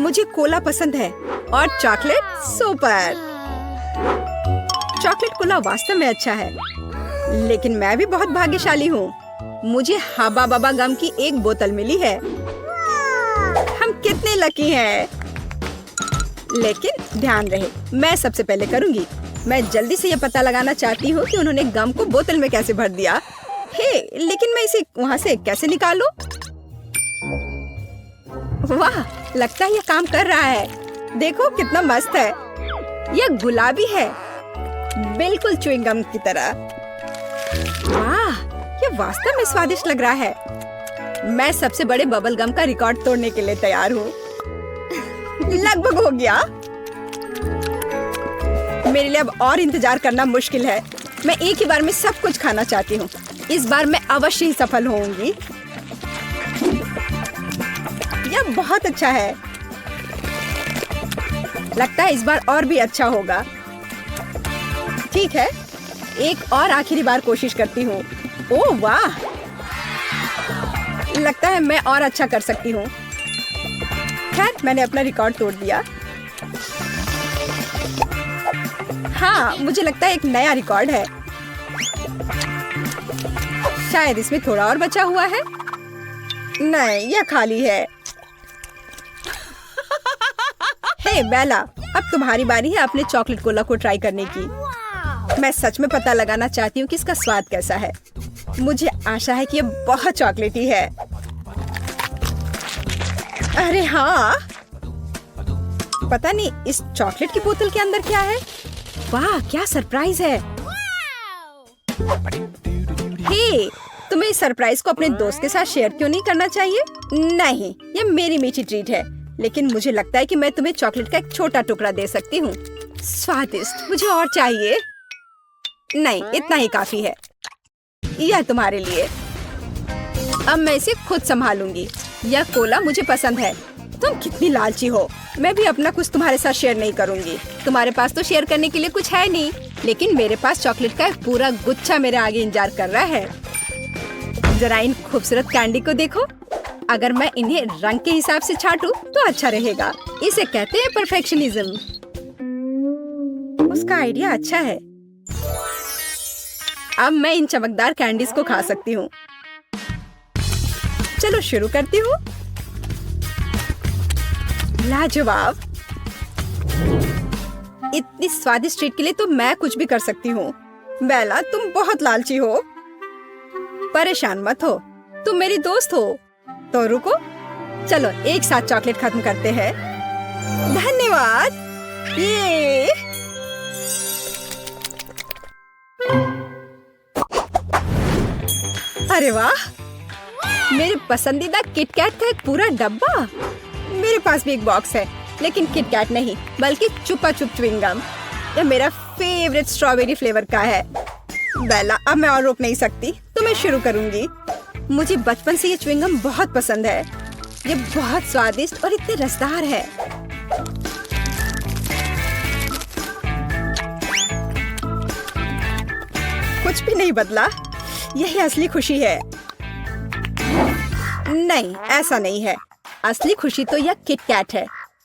मुझे कोला पसंद है और चॉकलेट सुपर। चॉकलेट कोला वास्तव में अच्छा है, लेकिन मैं भी बहुत भाग्यशाली हूँ। मुझे हब्बा बब्बा गम की एक बोतल मिली है। हम कितने लकी हैं। लेकिन ध्यान रहे, मैं सबसे पहले करूँगी। मैं जल्दी से ये पता लगाना चाहती हूँ कि उन्होंने गम को बोतल में कैसे भर दिया। हे, लेकिन मैं इसे वहाँ से कैसे निकालूं? वाह, लगता है ये काम कर रहा है। देखो कितना मस्त है। यह गुलाबी है, बिल्कुल च्युइंग गम की तरह। वाह, ये वास्तव में स्वादिष्ट लग रहा है। मैं सबसे बड़े बबल गम का रिकॉर्ड तोड़ने के लिए तैयार हूँ। लगभग हो गया। मेरे लिए अब और इंतजार करना मुश्किल है। मैं एक ही बार में सब कुछ खाना चाहती हूँ। इस बार मैं अवश्य ही सफल होऊंगी। यह बहुत अच्छा है। लगता है इस बार और भी अच्छा होगा। ठीक है, एक और आखिरी बार कोशिश करती हूँ। ओह वाह, लगता है मैं और अच्छा कर सकती हूँ। खैर, मैंने अपना रिकॉर्ड तोड़ दिया। हाँ, मुझे लगता है एक नया रिकॉर्ड है। शायद इसमें थोड़ा और बचा हुआ है। नहीं, यह खाली है। हे बेला, अब तुम्हारी बारी है अपने चॉकलेट कोला को ट्राई करने की। मैं सच में पता लगाना चाहती हूँ कि इसका स्वाद कैसा है। मुझे आशा है कि यह बहुत चॉकलेटी है। अरे हाँ, पता नहीं इस चॉकलेट की बोतल के अंदर क्या है। वाह, क्या सरप्राइज है। हे, तुम्हें इस सरप्राइज को अपने दोस्त के साथ शेयर क्यों नहीं करना चाहिए? नहीं, ये मेरी मीठी ट्रीट है, लेकिन मुझे लगता है कि मैं तुम्हें चॉकलेट का एक छोटा टुकड़ा दे सकती हूँ। स्वादिष्ट, मुझे और चाहिए। नहीं, इतना ही काफी है। यह तुम्हारे लिए। अब मैं इसे खुद संभालूंगी। यह कोला मुझे पसंद है। तुम कितनी लालची हो। मैं भी अपना कुछ तुम्हारे साथ शेयर नहीं करूंगी। तुम्हारे पास तो शेयर करने के लिए कुछ है नहीं, लेकिन मेरे पास चॉकलेट का एक पूरा गुच्छा मेरे आगे इंतजार कर रहा है। जरा इन खूबसूरत कैंडी को देखो। अगर मैं इन्हें रंग के हिसाब से छाटूं तो अच्छा रहेगा। इसे कहते हैं परफेक्शनिज्म। उसका आइडिया अच्छा है। अब मैं इन चमकदार कैंडीज को खा सकती हूँ। चलो शुरू करती हूँ। लाजवाब। इतनी स्वादिष्ट ट्रीट के लिए तो मैं कुछ भी कर सकती हूँ। बेला, तुम बहुत लालची हो। परेशान मत हो, तुम मेरी दोस्त हो। तो रुको, चलो एक साथ चॉकलेट खत्म करते हैं। धन्यवाद। ये अरे वाह, मेरे पसंदीदा किटकैट का एक पूरा डब्बा। मेरे पास भी एक बॉक्स है, लेकिन किटकैट नहीं बल्कि चुपा चुप च्युइंग गम। यह मेरा फेवरेट स्ट्रॉबेरी फ्लेवर का है। बेला, अब मैं और रोक नहीं सकती, तो मैं शुरू करूंगी। मुझे बचपन से ये च्युइंग गम बहुत पसंद है। ये बहुत स्वादिष्ट और इतने रसदार है। कुछ भी नहीं बदला। यही असली खुशी है। नहीं, ऐसा नहीं है। असली खुशी तो यह किटकैट है।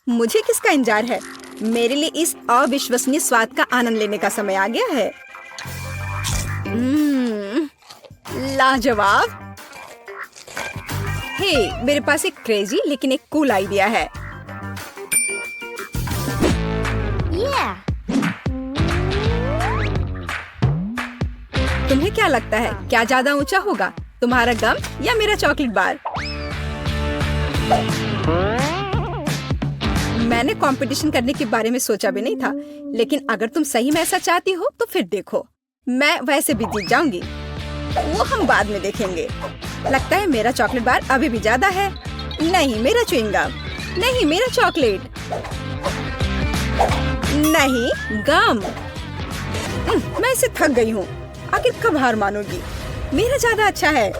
मुझे किसका इंतजार है? मेरे लिए इस अविश्वसनीय स्वाद का आनंद लेने का समय आ गया है। लाजवाब। हे, मेरे पास एक क्रेजी लेकिन एक कूल आइडिया है। तुम्हें क्या लगता है, क्या ज्यादा ऊंचा होगा, तुम्हारा गम या मेरा चॉकलेट बार? मैंने कंपटीशन करने के बारे में सोचा भी नहीं था, लेकिन अगर तुम सही में ऐसा चाहती हो तो फिर देखो, मैं वैसे भी जीत जाऊंगी। वो हम बाद में देखेंगे। लगता है मेरा चॉकलेट बार अभी भी ज्यादा है। नहीं, मेरा च्युइंग गम। नहीं, मेरा चॉकलेट। नहीं, गम। मैं इसे थक गई हूँ। आखिर कब हार मानोगी? मेरा ज्यादा अच्छा है।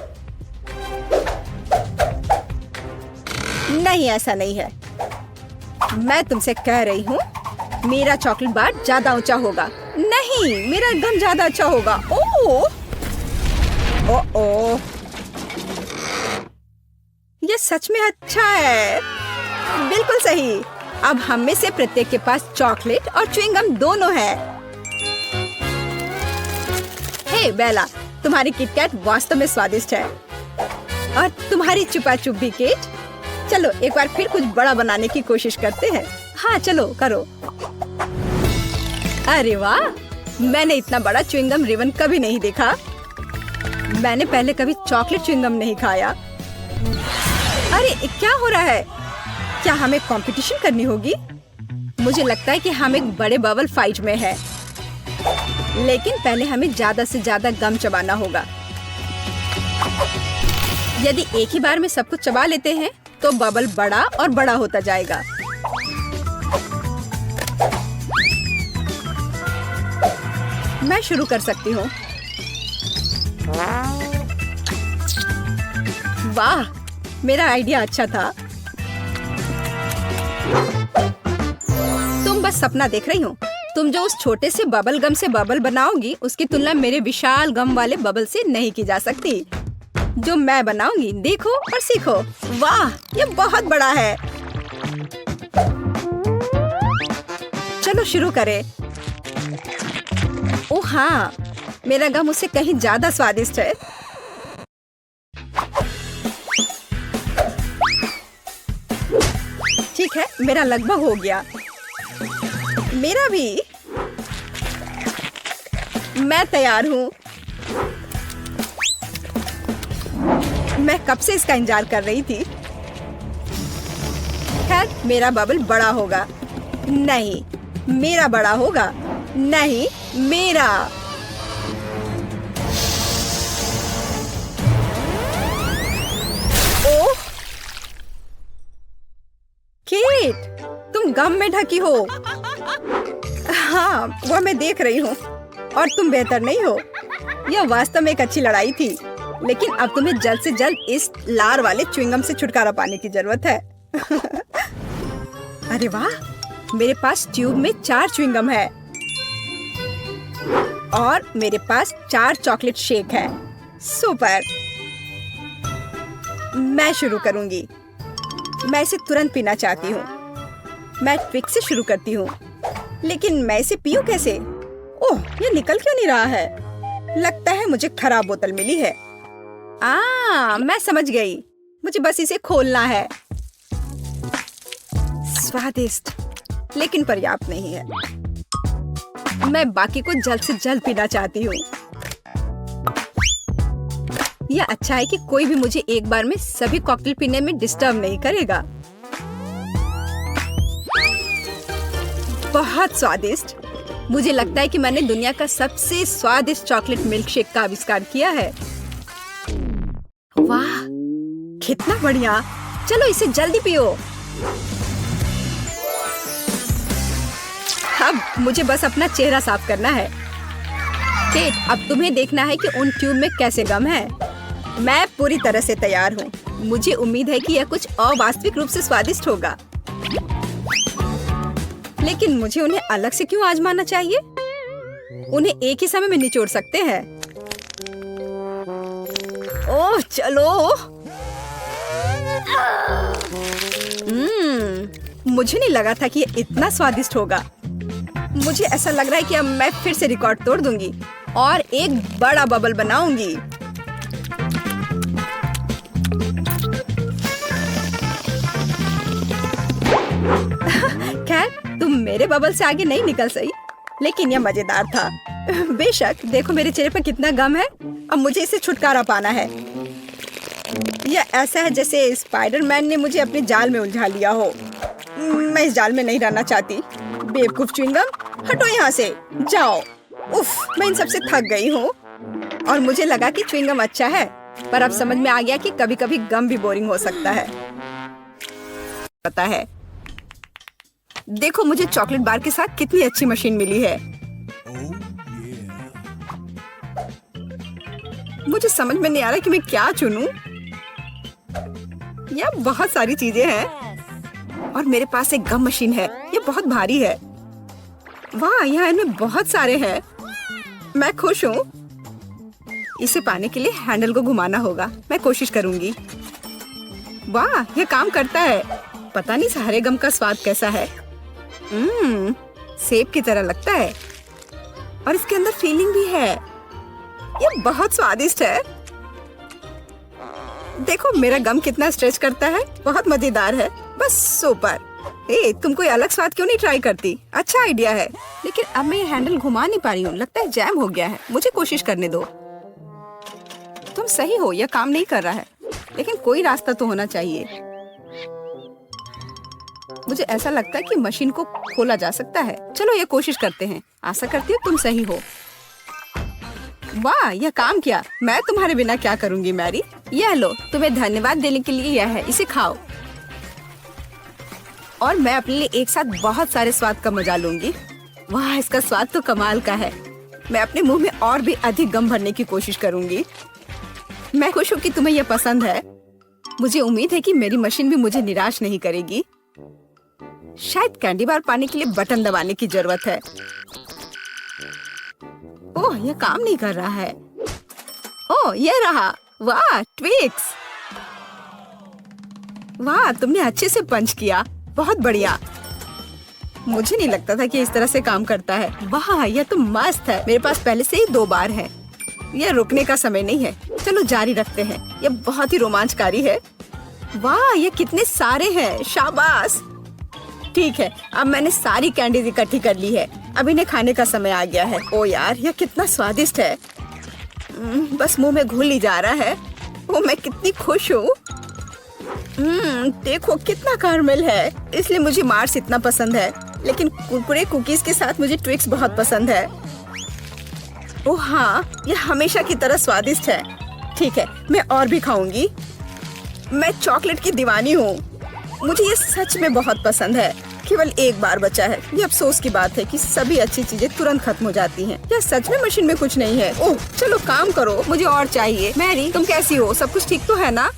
नहीं, ऐसा नहीं है। मैं तुमसे कह रही हूँ, मेरा चॉकलेट बार ज्यादा ऊंचा होगा। नहीं, मेरा गम ज्यादा अच्छा होगा। ओह, ये सच में अच्छा है। बिल्कुल सही। अब हम में से प्रत्येक के पास चॉकलेट और च्युइंगम दोनों है। हे बेला, तुम्हारी किटकैट वास्तव में स्वादिष्ट है और तुम्हारी चुपा चुप भी केट। चलो एक बार फिर कुछ बड़ा बनाने की कोशिश करते हैं। हाँ चलो करो। अरे वाह, मैंने इतना बड़ा च्युइंगम रिबन कभी नहीं देखा। मैंने पहले कभी चॉकलेट च्युइंगम नहीं खाया। अरे क्या हो रहा है? क्या हमें कंपटीशन करनी होगी? मुझे लगता है कि हम एक बड़े बबल फाइट में हैं। लेकिन पहले हमें ज्यादा से ज्यादा गम चबाना होगा। यदि एक ही बार में सब कुछ चबा लेते हैं तो बबल बड़ा और बड़ा होता जाएगा। मैं शुरू कर सकती हूँ। वाह, मेरा आइडिया अच्छा था। तुम बस सपना देख रही हो। तुम जो उस छोटे से बबल गम से बबल बनाओगी उसकी तुलना मेरे विशाल गम वाले बबल से नहीं की जा सकती। जो मैं बनाऊंगी देखो और सीखो। वाह, ये बहुत बड़ा है। चलो शुरू करें। ओह हाँ, मेरा गम उससे कहीं ज्यादा स्वादिष्ट है। ठीक है, मेरा लगभग हो गया। मेरा भी। मैं तैयार हूँ। मैं कब से इसका इंतजार कर रही थी। खैर, मेरा बबल बड़ा होगा। नहीं, मेरा बड़ा होगा। नहीं, मेरा। ओह, केट, तुम गम में ढकी हो। हाँ, वह मैं देख रही हूँ। और तुम बेहतर नहीं हो। यह वास्तव में एक अच्छी लड़ाई थी, लेकिन अब तुम्हें जल्द से जल्द इस लार वाले च्युइंगम से छुटकारा पाने की जरूरत है। अरे वाह, मेरे पास ट्यूब में 4 च्युइंगम है और मेरे पास 4 चॉकलेट शेक है। सुपर। मैं शुरू करूंगी। मैं इसे तुरंत पीना चाहती हूँ। मैं ट्विक से शुरू करती हूँ, लेकिन मैं इसे पीऊँ कैसे? ओह, ये निकल क्यों नहीं रहा है? लगता है मुझे खराब बोतल मिली है। मैं समझ गई। मुझे बस इसे खोलना है। स्वादिष्ट, लेकिन पर्याप्त नहीं है। मैं बाकी को जल्द से जल्द पीना चाहती हूँ। यह अच्छा है कि कोई भी मुझे एक बार में सभी कॉकटेल पीने में डिस्टर्ब नहीं करेगा। बहुत स्वादिष्ट। मुझे लगता है कि मैंने दुनिया का सबसे स्वादिष्ट चॉकलेट मिल्क शेक का आविष्कार किया है। वाह, कितना बढ़िया। चलो इसे जल्दी पियो। अब मुझे बस अपना चेहरा साफ करना है। केट, अब तुम्हें देखना है कि उन ट्यूब में कैसे गम है। मैं पूरी तरह से तैयार हूँ। मुझे उम्मीद है कि यह कुछ अवास्तविक रूप से स्वादिष्ट होगा, लेकिन मुझे उन्हें अलग से क्यों आजमाना चाहिए? उन्हें एक ही समय में निचोड़ सकते हैं। ओह चलो। मुझे नहीं लगा था कि ये इतना स्वादिष्ट होगा। मुझे ऐसा लग रहा है कि अब मैं फिर से रिकॉर्ड तोड़ दूंगी और एक बड़ा बबल बनाऊंगी। खैर, तुम मेरे बबल से आगे नहीं निकल सही, लेकिन यह मजेदार था। बेशक, देखो मेरे चेहरे पर कितना गम है। अब मुझे इसे छुटकारा पाना है। यह ऐसा है जैसे स्पाइडरमैन ने मुझे अपने जाल में उलझा लिया हो। मैं इस जाल में नहीं रहना चाहती। बेवकूफ च्युइंगम, हटो यहाँ से, जाओ। उफ, मैं इन सबसे थक गई हूँ। और मुझे लगा कि च्युइंगम अच्छा है, पर अब समझ में आ गया कि कभी-कभी गम भी बोरिंग हो सकता है। पता है, देखो मुझे चॉकलेट बार के साथ कितनी अच्छी मशीन मिली है। मुझे समझ में नहीं आ रहा कि मैं क्या चुनूं। यह बहुत सारी चीजें हैं और मेरे पास एक गम मशीन है। ये बहुत भारी है। वाह, यहाँ इनमें बहुत सारे हैं। मैं खुश हूँ। इसे पाने के लिए हैंडल को घुमाना होगा। मैं कोशिश करूंगी। वाह, यह काम करता है। पता नहीं सारे गम का स्वाद कैसा है। सेब की तरह लगता है और इसके अंदर फीलिंग भी है। ये बहुत स्वादिष्ट है। देखो मेरा गम कितना स्ट्रेच करता है, बहुत मजेदार है। बस सुपर। तुम कोई अलग स्वाद क्यों नहीं ट्राई करती? अच्छा आइडिया है, लेकिन अब मैं ये हैंडल घुमा नहीं पा रही हूँ। लगता है जैम हो गया है। मुझे कोशिश करने दो। तुम सही हो, यह काम नहीं कर रहा है, लेकिन कोई रास्ता तो होना चाहिए। मुझे ऐसा लगता है कि मशीन को खोला जा सकता है। चलो ये कोशिश करते हैं। आशा करती हूँ तुम सही हो। वाह, यह काम किया। मैं तुम्हारे बिना क्या करूँगी मैरी। यह लो, तुम्हें धन्यवाद देने के लिए यह है, इसे खाओ। और मैं अपने लिए एक साथ बहुत सारे स्वाद का मजा लूंगी। वाह, इसका स्वाद तो कमाल का है। मैं अपने मुंह में और भी अधिक गम भरने की कोशिश करूंगी। मैं खुश हूँ कि तुम्हें यह पसंद है। मुझे उम्मीद है कि मेरी मशीन भी मुझे निराश नहीं करेगी। शायद कैंडी बार पाने के लिए बटन दबाने की जरूरत है। ओह, यह काम नहीं कर रहा है। ओह, यह रहा। वाह, ट्विक्स। वाह, तुमने अच्छे से पंच किया। बहुत बढ़िया। मुझे नहीं लगता था कि इस तरह से काम करता है। वाह, यह तो मस्त है। मेरे पास पहले से ही 2 बार है। यह रुकने का समय नहीं है। चलो जारी रखते हैं। यह बहुत ही रोमांचकारी है। वाह, ये कितने सारे हैं। शाबाश। ठीक है, अब मैंने सारी कैंडीज इकट्ठी कर ली है। अब इन्हें खाने का समय आ गया है। ओ यार, यह कितना स्वादिष्ट है। बस मुंह में घुल ही जा रहा है। ओ, मैं कितनी खुश हूँ। देखो कितना कैरमेल है, इसलिए मुझे मार्स इतना पसंद है। लेकिन कुरकुरे कुकीज के साथ मुझे ट्विक्स बहुत पसंद है। ओह हाँ, यह हमेशा की तरह स्वादिष्ट है। ठीक है, मैं और भी खाऊंगी। मैं चॉकलेट की दीवानी हूँ। मुझे ये सच में बहुत पसंद है। केवल एक बार बचा है। ये अफसोस की बात है कि सभी अच्छी चीजें तुरंत खत्म हो जाती हैं। क्या सच में मशीन में कुछ नहीं है? ओह, चलो काम करो, मुझे और चाहिए। मैरी, तुम कैसी हो? सब कुछ ठीक तो है ना?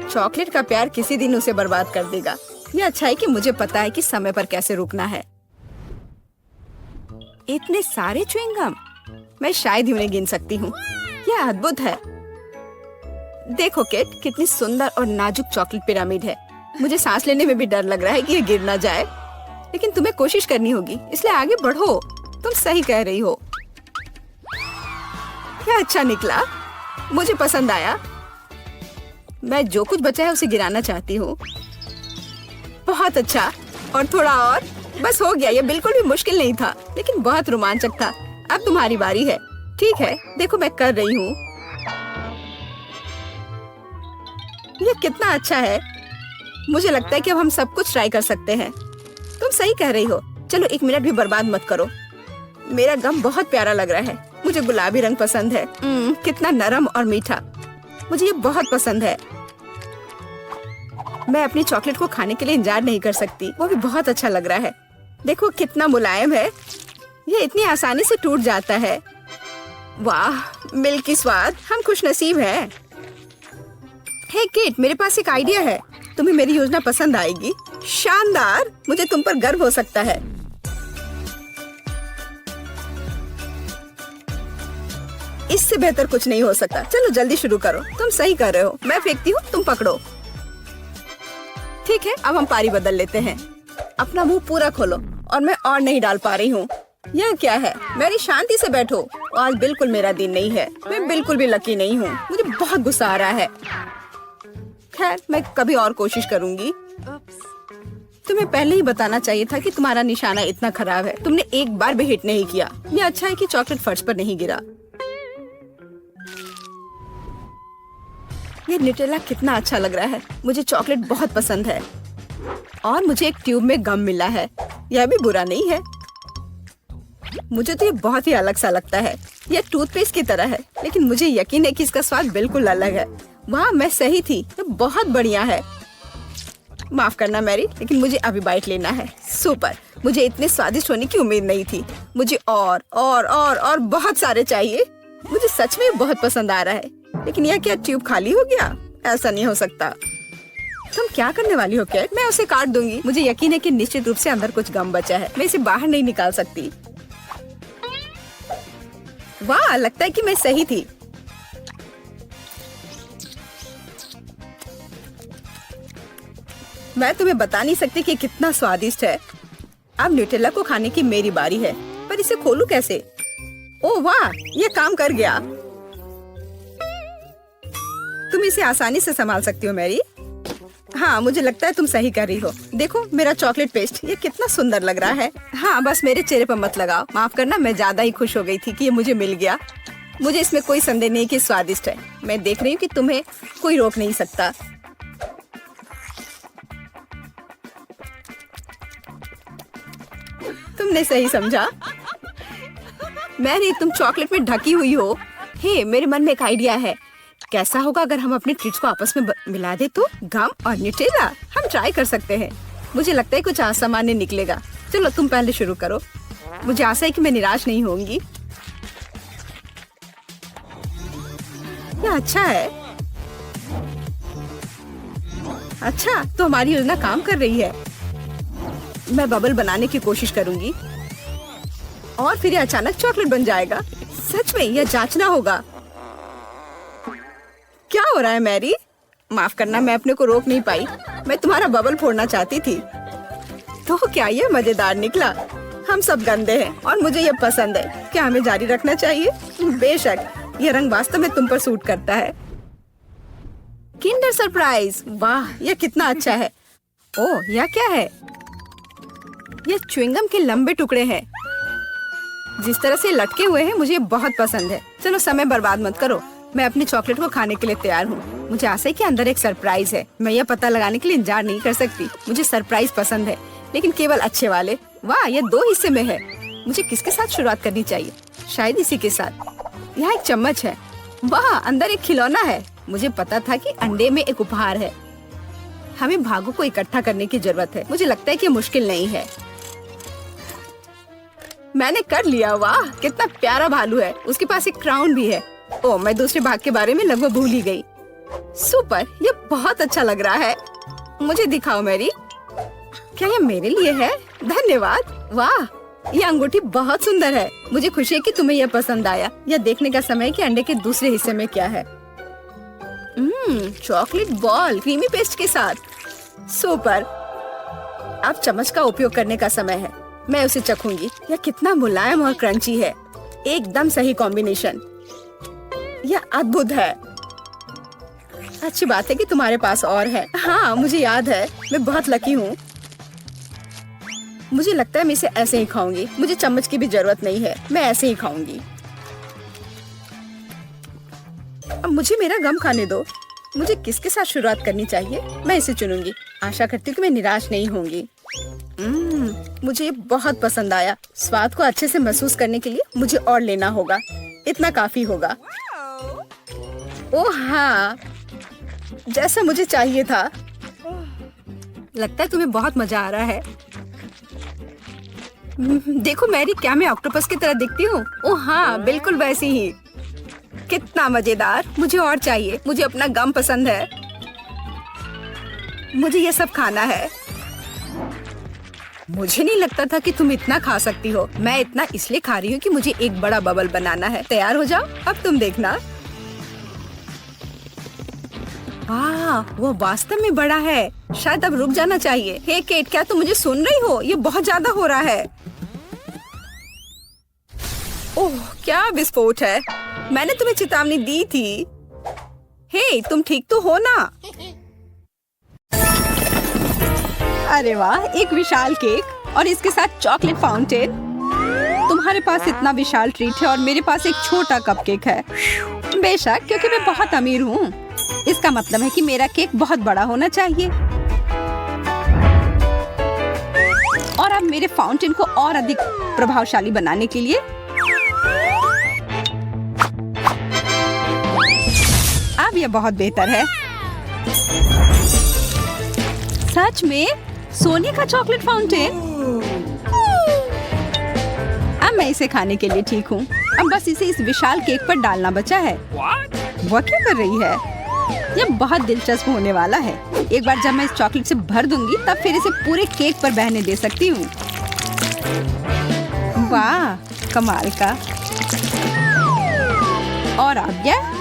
चॉकलेट का प्यार किसी दिन उसे बर्बाद कर देगा। यह अच्छा है कि मुझे पता है कि समय पर कैसे रुकना है। इतने सारे च्युइंगम, मैं शायद ही उन्हें गिन सकती हूँ। यह अद्भुत है। देखो केट, कितनी सुंदर और नाजुक चॉकलेट पिरामिड है। मुझे सांस लेने में भी डर लग रहा है कि यह गिर ना जाए, लेकिन तुम्हें कोशिश करनी होगी, इसलिए आगे बढ़ो। तुम सही कह रही हो। क्या अच्छा निकला, मुझे पसंद आया। मैं जो कुछ बचा है उसे गिराना चाहती हूँ। बहुत अच्छा, और थोड़ा और। बस हो गया। यह बिल्कुल भी मुश्किल नहीं था, लेकिन बहुत रोमांचक था। अब तुम्हारी बारी है। ठीक है, देखो मैं कर रही हूँ। यह कितना अच्छा है। मुझे लगता है कि अब हम सब कुछ ट्राई कर सकते हैं। तुम सही कह रही हो। चलो 1 मिनट भी बर्बाद मत करो। मेरा गम बहुत प्यारा लग रहा है। मुझे गुलाबी रंग पसंद है। कितना नरम और मीठा। मुझे ये बहुत पसंद है। मैं अपनी चॉकलेट को खाने के लिए इंतजार नहीं कर सकती। वो भी बहुत अच्छा लग रहा है। देखो कितना मुलायम है। ये इतनी आसानी से टूट जाता है। वाह, मिल्की स्वाद। हम खुशनसीब हैं। हे केट, मेरे पास एक आइडिया है। तुम्हें मेरी योजना पसंद आएगी। शानदार, मुझे तुम पर गर्व हो सकता है। इससे बेहतर कुछ नहीं हो सकता। चलो जल्दी शुरू करो। तुम सही कर रहे हो। मैं फेंकती हूँ, तुम पकड़ो। ठीक है, अब हम पारी बदल लेते हैं। अपना मुंह पूरा खोलो। और मैं और नहीं डाल पा रही हूँ। यह क्या है? मेरी शांति से बैठो। आज बिल्कुल मेरा दिन नहीं है। मैं बिल्कुल भी लकी नहीं हूँ। मुझे बहुत गुस्सा आ रहा है। खैर, मैं कभी और कोशिश करूंगी। तुम्हें पहले ही बताना चाहिए था कि तुम्हारा निशाना इतना खराब है। तुमने एक बार भी हिट नहीं किया। यह अच्छा है कि चॉकलेट फर्श पर नहीं गिरा। ये न्यूटेला कितना अच्छा लग रहा है। मुझे चॉकलेट बहुत पसंद है। और मुझे एक ट्यूब में गम मिला है। यह भी बुरा नहीं है। मुझे तो ये बहुत ही अलग सा लगता है। यह टूथपेस्ट की तरह है, लेकिन मुझे यकीन है कि इसका स्वाद बिल्कुल अलग है। वाह, मैं सही थी। ये बहुत बढ़िया है। माफ करना मैरी, लेकिन मुझे अभी बाइट लेना है। सुपर। मुझे इतने स्वादिष्ट होने की उम्मीद नहीं थी। मुझे और बहुत सारे चाहिए। मुझे सच में बहुत पसंद आ रहा है। लेकिन यह क्या ट्यूब खाली हो गया? ऐसा नहीं हो सकता। तुम क्या करने वाली हो कैट? मैं उसे काट दूंगी। मुझे यकीन है कि निश्चित रूप से अंदर कुछ गम बचा है। मैं इसे बाहर नहीं निकाल सकती। वाह, लगता है कि मैं सही थी। मैं तुम्हें बता नहीं सकती कि कितना स्वादिष्ट है। अब न्यूटेला को खाने की मेरी बारी है, पर इसे खोलूं कैसे? ओह वाह, ये काम कर गया। तुम इसे आसानी से संभाल सकती हो मैरी। हाँ, मुझे लगता है तुम सही कर रही हो। देखो मेरा चॉकलेट पेस्ट, ये कितना सुंदर लग रहा है। हाँ, बस मेरे चेहरे पर मत लगाओ। माफ करना, मैं ज्यादा ही खुश हो गई थी कि ये मुझे मिल गया। मुझे इसमें कोई संदेह नहीं कि स्वादिष्ट है। मैं देख रही हूँ कि तुम्हें कोई रोक नहीं सकता। तुमने सही समझा। मैरी, तुम चॉकलेट में ढकी हुई हो। हे, मेरे मन में एक आइडिया है। कैसा होगा अगर हम अपने ट्रीट्स को आपस में मिला दे तो? गम और न्यूटेला, हम ट्राई कर सकते हैं। मुझे लगता है कुछ असामान्य निकलेगा। चलो तुम पहले शुरू करो। मुझे आशा है कि मैं निराश नहीं होंगी। यह अच्छा है। अच्छा, तो हमारी योजना काम कर रही है। मैं बबल बनाने की कोशिश करूंगी और फिर ये अचानक चॉकलेट बन जाएगा। सच में यह जांचना होगा। क्या हो रहा है मैरी? माफ करना, मैं अपने को रोक नहीं पाई। मैं तुम्हारा बबल फोड़ना चाहती थी। तो क्या ये मजेदार निकला? हम सब गंदे हैं और मुझे ये पसंद है। क्या हमें जारी रखना चाहिए? बेशक, यह रंग वास्तव में तुम पर सूट करता है। किंडर सरप्राइज, वाह, यह कितना अच्छा है। ओह, यह क्या है? यह च्युइंगम के लंबे टुकड़े हैं। जिस तरह से लटके हुए हैं, मुझे बहुत पसंद है। चलो समय बर्बाद मत करो, मैं अपने चॉकलेट को खाने के लिए तैयार हूँ। मुझे आशा है कि अंदर एक सरप्राइज है। मैं यह पता लगाने के लिए इंतजार नहीं कर सकती। मुझे सरप्राइज पसंद है, लेकिन केवल अच्छे वाले। वाह, यह 2 हिस्से में है। मुझे किसके साथ शुरुआत करनी चाहिए? शायद इसी के साथ। यहाँ एक चम्मच है। वाह, अंदर एक खिलौना है। मुझे पता था कि अंडे में एक उपहार है। हमें भागों को इकट्ठा करने की जरूरत है। मुझे लगता है कि मुश्किल नहीं है। मैंने कर लिया। वाह, कितना प्यारा भालू है। उसके पास एक क्राउन भी है। ओह, मैं दूसरे भाग के बारे में लगभग भूल ही गई। सुपर, ये बहुत अच्छा लग रहा है। मुझे दिखाओ मैरी। क्या ये मेरे लिए है? धन्यवाद। वाह, ये अंगूठी बहुत सुंदर है। मुझे खुशी है कि तुम्हें यह पसंद आया। यह देखने का समय है कि अंडे के दूसरे हिस्से में क्या है। चॉकलेट बॉल क्रीमी पेस्ट के साथ। सुपर, अब चम्मच का उपयोग करने का समय है। मैं उसे चखूंगी। यह कितना मुलायम और क्रंची है। एकदम सही कॉम्बिनेशन। यह अद्भुत है। अच्छी बात है कि तुम्हारे पास और है। हाँ, मुझे याद है। मैं बहुत लकी हूँ। मुझे लगता है मैं इसे ऐसे ही खाऊंगी। मुझे चम्मच की भी जरूरत नहीं है। मैं ऐसे ही खाऊंगी। अब मुझे मेरा गम खाने दो। मुझे किसके साथ शुरुआत करनी चाहिए? मैं इसे चुनूंगी। आशा करती हूँ कि मैं निराश नहीं होंगी। मुझे बहुत पसंद आया। स्वाद को अच्छे से महसूस करने के लिए मुझे और लेना होगा। इतना काफी होगा। ओह हाँ, जैसा मुझे चाहिए था। लगता है तुम्हें बहुत मजा आ रहा है। देखो मैरी, क्या मैं ऑक्टोपस की तरह दिखती हूँ? ओह हाँ, बिल्कुल वैसी ही। कितना मजेदार। मुझे और चाहिए। मुझे अपना गम पसंद है। मुझे ये सब खाना है। मुझे नहीं लगता था कि तुम इतना खा सकती हो। मैं इतना इसलिए खा रही हूँ कि मुझे एक बड़ा बबल बनाना है। तैयार हो जाओ, अब तुम देखना। वाह, वो वास्तव में बड़ा है। शायद अब रुक जाना चाहिए। हे केट, क्या तुम मुझे सुन रही हो? ये बहुत ज्यादा हो रहा है। ओह, क्या विस्फोट है। मैंने तुम्हें चेतावनी दी थी। हे, तुम ठीक तो हो ना? अरे वाह, एक विशाल केक और इसके साथ चॉकलेट फाउंटेन। तुम्हारे पास इतना विशाल ट्रीट है और मेरे पास एक छोटा कपकेक है। बेशक, क्योंकि मैं बहुत अमीर हूँ। इसका मतलब है कि मेरा केक बहुत बड़ा होना चाहिए। और अब मेरे फाउंटेन को और अधिक प्रभावशाली बनाने के लिए अब यह बहुत बेहतर है। सच में सोने का चॉकलेट फाउंटेन। अब मैं इसे खाने के लिए ठीक हूँ। अब बस इसे इस विशाल केक पर डालना बचा है। वो क्या कर रही है? यह बहुत दिलचस्प होने वाला है। एक बार जब मैं इस चॉकलेट से भर दूंगी, तब फिर इसे पूरे केक पर बहने दे सकती हूँ। वाह, कमाल का। और अब यह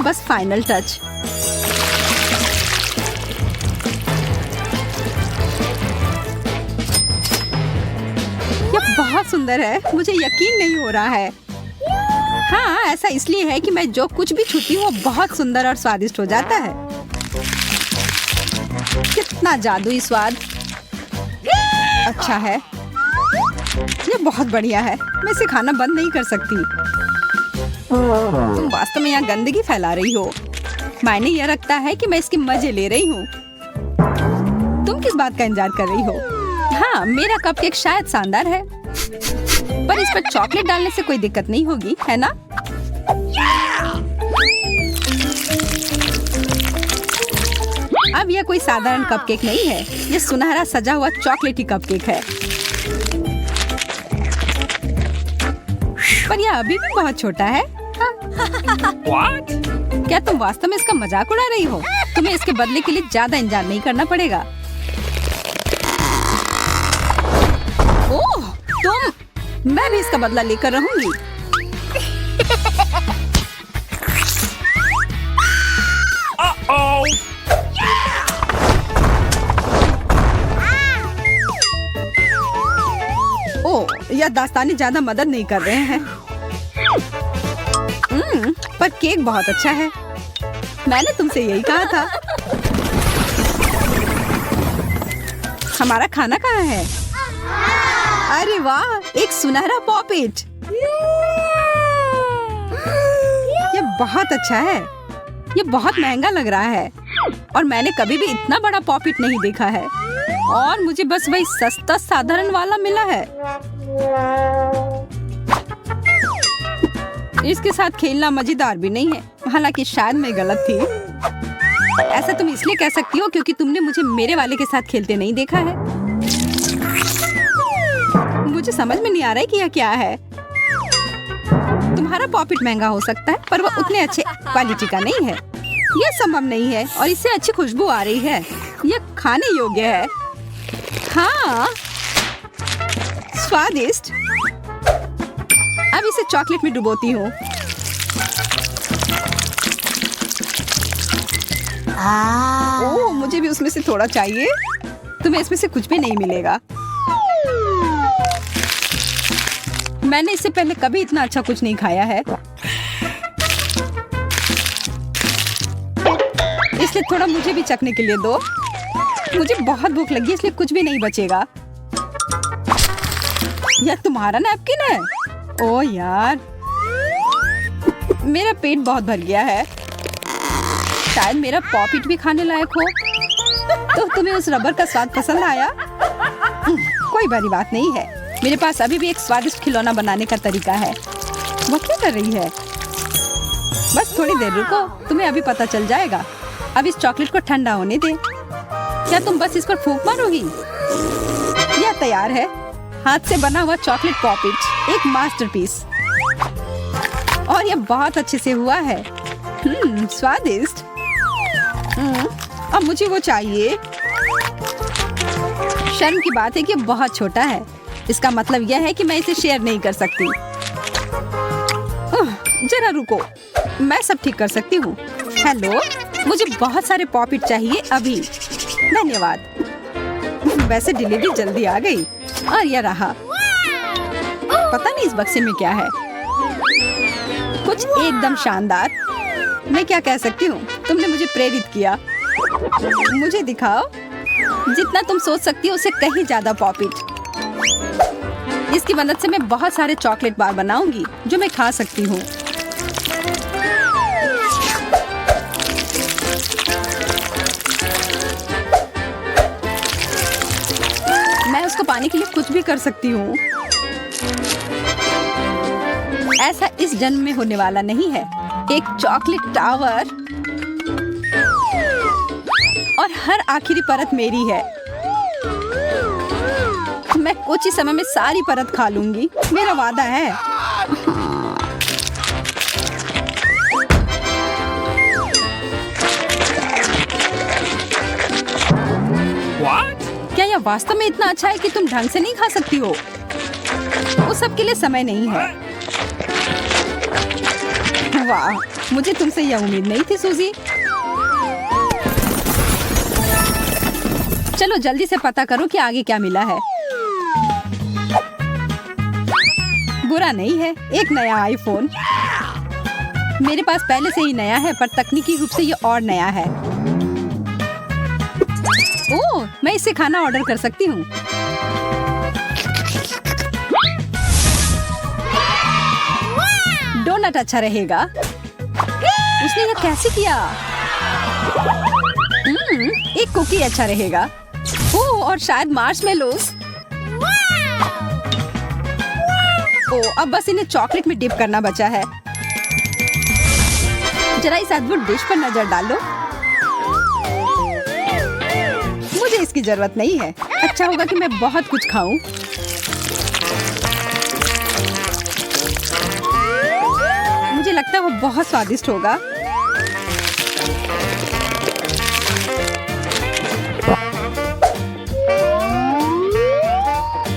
बस फाइनल टच। यह बहुत सुंदर है, मुझे यकीन नहीं हो रहा है। हाँ, ऐसा इसलिए है कि मैं जो कुछ भी छूती हूँ वो बहुत सुंदर और स्वादिष्ट हो जाता है। कितना जादुई स्वाद। अच्छा है, ये बहुत बढ़िया है। मैं इसे खाना बंद नहीं कर सकती। तुम वास्तव में यहाँ गंदगी फैला रही हो। मायने यह रखता है कि मैं इसके मजे ले रही हूँ। तुम किस बात का इंतजार कर रही हो? हाँ, मेरा कपकेक शायद शानदार है, पर इस पर चॉकलेट डालने से कोई दिक्कत नहीं होगी, है ना? अब यह कोई साधारण कपकेक नहीं है, यह सुनहरा सजा हुआ चॉकलेटी कपकेक है। पर यह अभी भी बहुत छोटा है। What? क्या तुम वास्तव में इसका मजाक उड़ा रही हो? तुम्हें इसके बदले के लिए ज्यादा इंतजार नहीं करना पड़ेगा। ओह, मैं भी इसका बदला लेकर रहूंगी। ओह, यह दास्तानी ज्यादा मदद नहीं कर रहे हैं। पर केक बहुत अच्छा है। मैंने तुमसे यही कहा था। हमारा खाना कहाँ है? अरे वाह, एक सुनहरा पॉपिट। ये बहुत अच्छा है। ये बहुत महंगा लग रहा है और मैंने कभी भी इतना बड़ा पॉपिट नहीं देखा है। और मुझे बस वही सस्ता साधारण वाला मिला है। इसके साथ खेलना मजेदार भी नहीं है, हालांकि शायद मैं गलत थी। ऐसा तुम इसलिए कह सकती हो क्योंकि तुमने मुझे मेरे वाले के साथ खेलते नहीं देखा है। मुझे समझ में नहीं आ रहा है कि यह क्या है। तुम्हारा पॉपिट महंगा हो सकता है, पर वह उतने अच्छे क्वालिटी का नहीं है। यह संभव नहीं है और इससे अच्छी खुशबू आ रही है। यह खाने योग्य है। हाँ, स्वादिष्ट। अब इसे चॉकलेट में डुबोती हूँ। ओह, मुझे भी उसमें से थोड़ा चाहिए। तुम्हें इसमें से कुछ भी नहीं मिलेगा। मैंने इससे पहले कभी इतना अच्छा कुछ नहीं खाया है, इसलिए थोड़ा मुझे भी चखने के लिए दो। मुझे बहुत भूख लगी, इसलिए कुछ भी नहीं बचेगा। यह तुम्हारा नैपकिन है? ओह यार, मेरा पेट बहुत भर गया है। शायद मेरा पॉपिट भी खाने लायक हो। तो तुम्हें उस रबर का स्वाद पसंद आया? कोई बड़ी बात नहीं है, मेरे पास अभी भी एक स्वादिष्ट खिलौना बनाने का तरीका है। वो क्या कर रही है? बस थोड़ी देर रुको, तुम्हें अभी पता चल जाएगा। अब इस चॉकलेट को ठंडा होने दे। क्या तुम बस इस पर फूंक मारोगी? यह तैयार है। हाथ से बना हुआ चॉकलेट पॉपिट, एक मास्टरपीस। और यह बहुत अच्छे से हुआ है। स्वादिष्ट। अब मुझे वो चाहिए। शर्म की बात है कि बहुत छोटा है। इसका मतलब यह है कि मैं इसे शेयर नहीं कर सकती। जरा रुको, मैं सब ठीक कर सकती हूँ। हेलो, मुझे बहुत सारे पॉपिट चाहिए अभी। धन्यवाद। वैसे डिलीवरी जल्दी आ गई। और यह रहा। पता नहीं इस बक्से में क्या है। कुछ एकदम शानदार। मैं क्या कह सकती हूँ, तुमने मुझे प्रेरित किया। मुझे दिखाओ। जितना तुम सोच सकती हो उससे कहीं ज्यादा पॉपिट। इसकी मदद से मैं बहुत सारे चॉकलेट बार बनाऊंगी जो मैं खा सकती हूँ। मैं उसको पाने के लिए कुछ भी कर सकती हूँ। ऐसा इस जन्म में होने वाला नहीं है। एक चॉकलेट टावर और हर आखिरी परत मेरी है। मैं कुछ ही समय में सारी परत खा लूंगी, मेरा वादा है। What? क्या यह वास्तव में इतना अच्छा है कि तुम ढंग से नहीं खा सकती हो? वो सब के लिए समय नहीं है। वाह, मुझे तुमसे यह उम्मीद नहीं थी सूजी। चलो जल्दी से पता करो कि आगे क्या मिला है। बुरा नहीं है, एक नया आईफोन। मेरे पास पहले से ही नया है, पर तकनीकी रूप से ये और नया है। ओह, मैं इससे खाना ऑर्डर कर सकती हूँ। डोनट अच्छा रहेगा। उसने यह कैसे किया? एक कुकी अच्छा रहेगा। ओह, और शायद मार्शमेलोस। ओह, अब बस इन्हें चॉकलेट में डिप करना बचा है। जरा इस अद्भुत डिश पर नजर डालो। मुझे इसकी जरूरत नहीं है। अच्छा होगा कि मैं बहुत कुछ खाऊं। मुझे लगता है वो बहुत स्वादिष्ट होगा।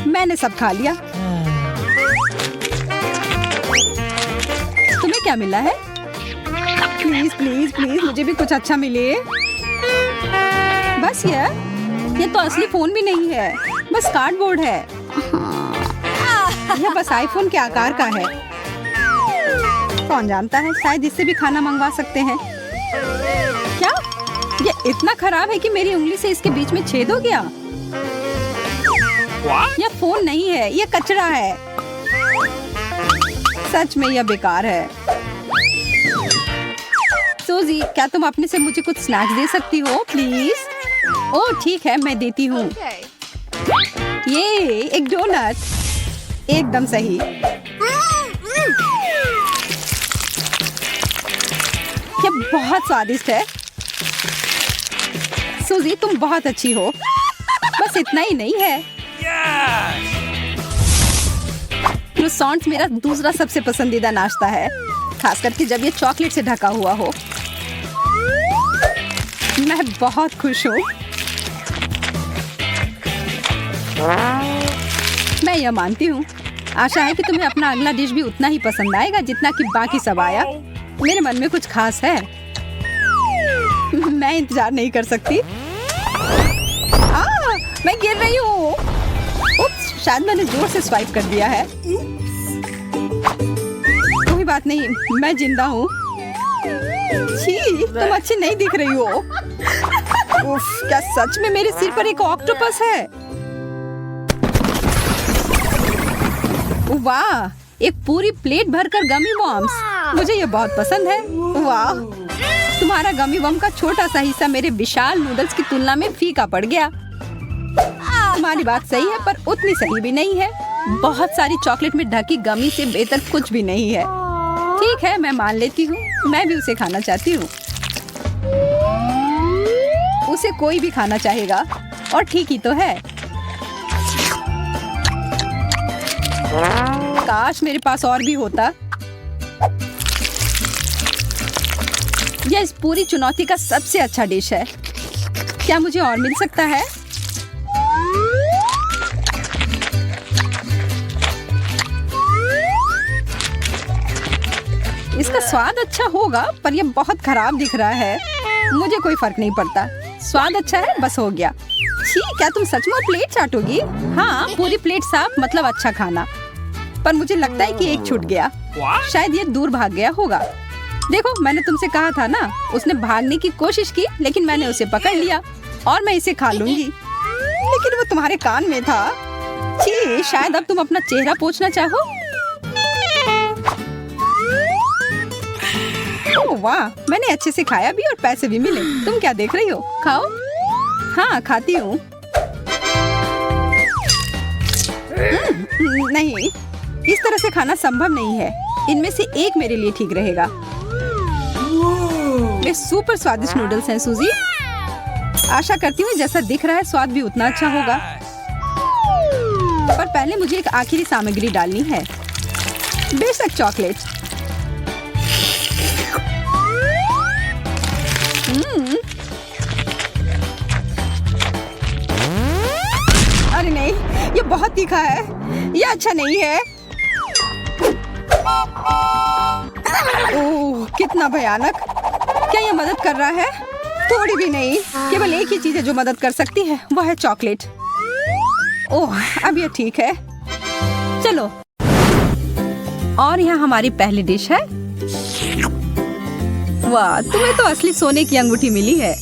मैंने सब खा लिया। तुम्हें क्या मिला है? प्लीज प्लीज प्लीज मुझे भी कुछ अच्छा मिले। बस ये तो असली फोन भी नहीं है, बस कार्डबोर्ड है। यह बस आईफोन के आकार का है। कौन जानता है, शायद इससे भी खाना मंगवा सकते हैं। क्या ये इतना खराब है कि मेरी उंगली से इसके बीच में छेद हो गया? यह फोन नहीं है, यह कचरा है। सच में यह बेकार है। सूजी, क्या तुम अपने से मुझे कुछ स्नैक्स दे सकती हो प्लीज? ओह ठीक है, मैं देती हूँ। ये एक डोनट, एकदम सही। ये बहुत स्वादिष्ट है। सूजी, तुम बहुत अच्छी हो। बस इतना ही नहीं है। क्रोसॉन्ट्स मेरा दूसरा सबसे पसंदीदा नाश्ता है, खास करके जब ये चॉकलेट से ढका हुआ हो। मैं बहुत खुश हूँ। मैं यह मानती हूँ। आशा है कि तुम्हें अपना अगला डिश भी उतना ही पसंद आएगा जितना कि बाकी सब आया। मेरे मन में कुछ खास है। मैं इंतजार नहीं कर सकती। मैं गिर रही हूँ। उप्स, शायद मैंने जोर से स्वाइप कर दिया है। कोई बात नहीं, मैं जिंदा हूँ। छी, तुम अच्छी नहीं दिख रही हो। उफ, क्या सच में मेरे सिर पर एक ऑक्टोपस है? वाह, एक पूरी प्लेट भरकर गमी वॉर्म्स। मुझे ये बहुत पसंद है। वाह, तुम्हारा गमी वॉर्म का छोटा सा हिस्सा मेरे विशाल नूडल्स की तुलना में फीका पड़ गया। तुम्हारी बात सही है, पर उतनी सही भी नहीं है। बहुत सारी चॉकलेट में ढकी गमी से बेहतर कुछ भी नहीं है। ठीक है, मैं मान लेती हूँ। मैं भी उसे खाना चाहती हूँ। उसे कोई भी खाना चाहेगा, और ठीक ही तो है। काश मेरे पास और भी होता। यह इस पूरी चुनौती का सबसे अच्छा डिश है। क्या मुझे और मिल सकता है? इसका स्वाद अच्छा होगा, पर यह बहुत खराब दिख रहा है। मुझे कोई फर्क नहीं पड़ता। स्वाद अच्छा है, बस हो गया। छी, क्या तुम सचमुच प्लेट चाटोगी? हाँ, पूरी प्लेट साफ मतलब अच्छा खाना। पर मुझे लगता है कि एक छूट गया। शायद ये दूर भाग गया होगा। देखो, मैंने तुमसे कहा था ना। उसने भागने की कोशिश की, लेकिन मैंने उसे पकड़ लिया और मैं इसे खा लूंगी। लेकिन वो तुम्हारे कान में था। छी, शायद अब तुम अपना चेहरा पोंछना चाहो। ओह वाह, मैंने अच्छे से खाया भी और पैसे भी मिले। तुम क्या देख रही हो? खाओ। हाँ, खाती हूँ। नहीं, इस तरह से खाना संभव नहीं है। इनमें से एक मेरे लिए ठीक रहेगा। ये सुपर स्वादिष्ट नूडल्स हैं सूजी। आशा करती हूँ जैसा दिख रहा है स्वाद भी उतना अच्छा होगा। पर पहले मुझे एक आखिरी सामग्री डालनी है। बेशक चॉकलेट। अरे नहीं, ये बहुत तीखा है। ये अच्छा नहीं है। ओह, इतना भयानक। क्या ये मदद कर रहा है? थोड़ी भी नहीं। केवल एक ही चीज है जो मदद कर सकती है, वह है चॉकलेट। ओह, अब ये ठीक है। चलो, और यहाँ हमारी पहली डिश है। वाह, तुम्हें तो असली सोने की अंगूठी मिली है।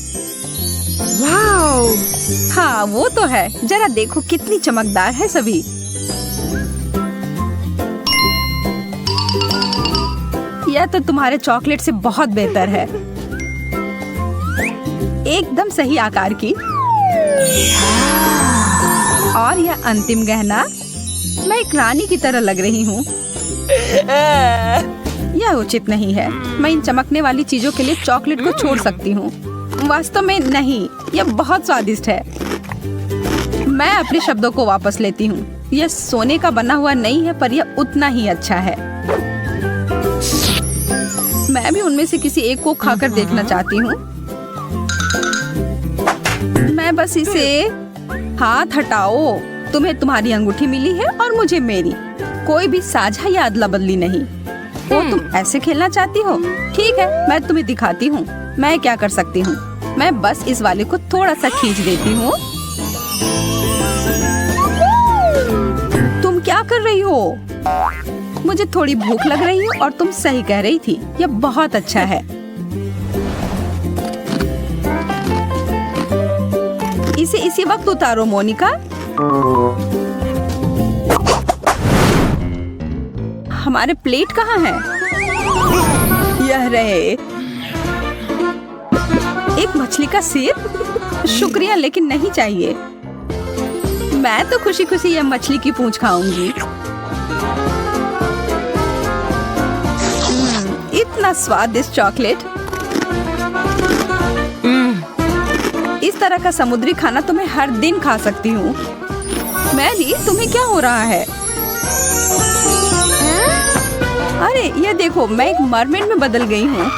वाओ! हाँ, वो तो है। जरा देखो कितनी चमकदार है सभी। यह तो तुम्हारे चॉकलेट से बहुत बेहतर है। एकदम सही आकार की। और यह अंतिम गहना, मैं एक रानी की तरह लग रही हूँ। यह उचित नहीं है। मैं इन चमकने वाली चीजों के लिए चॉकलेट को छोड़ सकती हूँ। वास्तव में नहीं, यह बहुत स्वादिष्ट है। मैं अपने शब्दों को वापस लेती हूँ। यह सोने का बना हुआ नहीं है, पर यह उतना ही अच्छा है। मैं भी उनमें से किसी एक को खाकर देखना चाहती हूँ। मैं बस इसे हाथ हटाओ। तुम्हें तुम्हारी अंगूठी मिली है और मुझे मेरी। कोई भी साझा या अदला बदली नहीं। ओ, तुम ऐसे खेलना चाहती हो? ठीक है, मैं तुम्हें दिखाती हूँ मैं क्या कर सकती हूँ। मैं बस इस वाले को थोड़ा सा खींच देती हूँ। तुम क्या कर रही हो? मुझे थोड़ी भूख लग रही है और तुम सही कह रही थी। यह बहुत अच्छा है। इसे इसी वक्त उतारो मोनिका। हमारे प्लेट कहाँ है? यह रहे। एक मछली का सिर? शुक्रिया, लेकिन नहीं चाहिए। मैं तो खुशी खुशी यह मछली की पूंछ खाऊंगी। इतना स्वादिष्ट चॉकलेट। इस तरह का समुद्री खाना तो मैं हर दिन खा सकती हूँ। मैरी, तुम्हें क्या हो रहा है? अरे ये देखो, मैं एक मरमेड में बदल गई हूँ।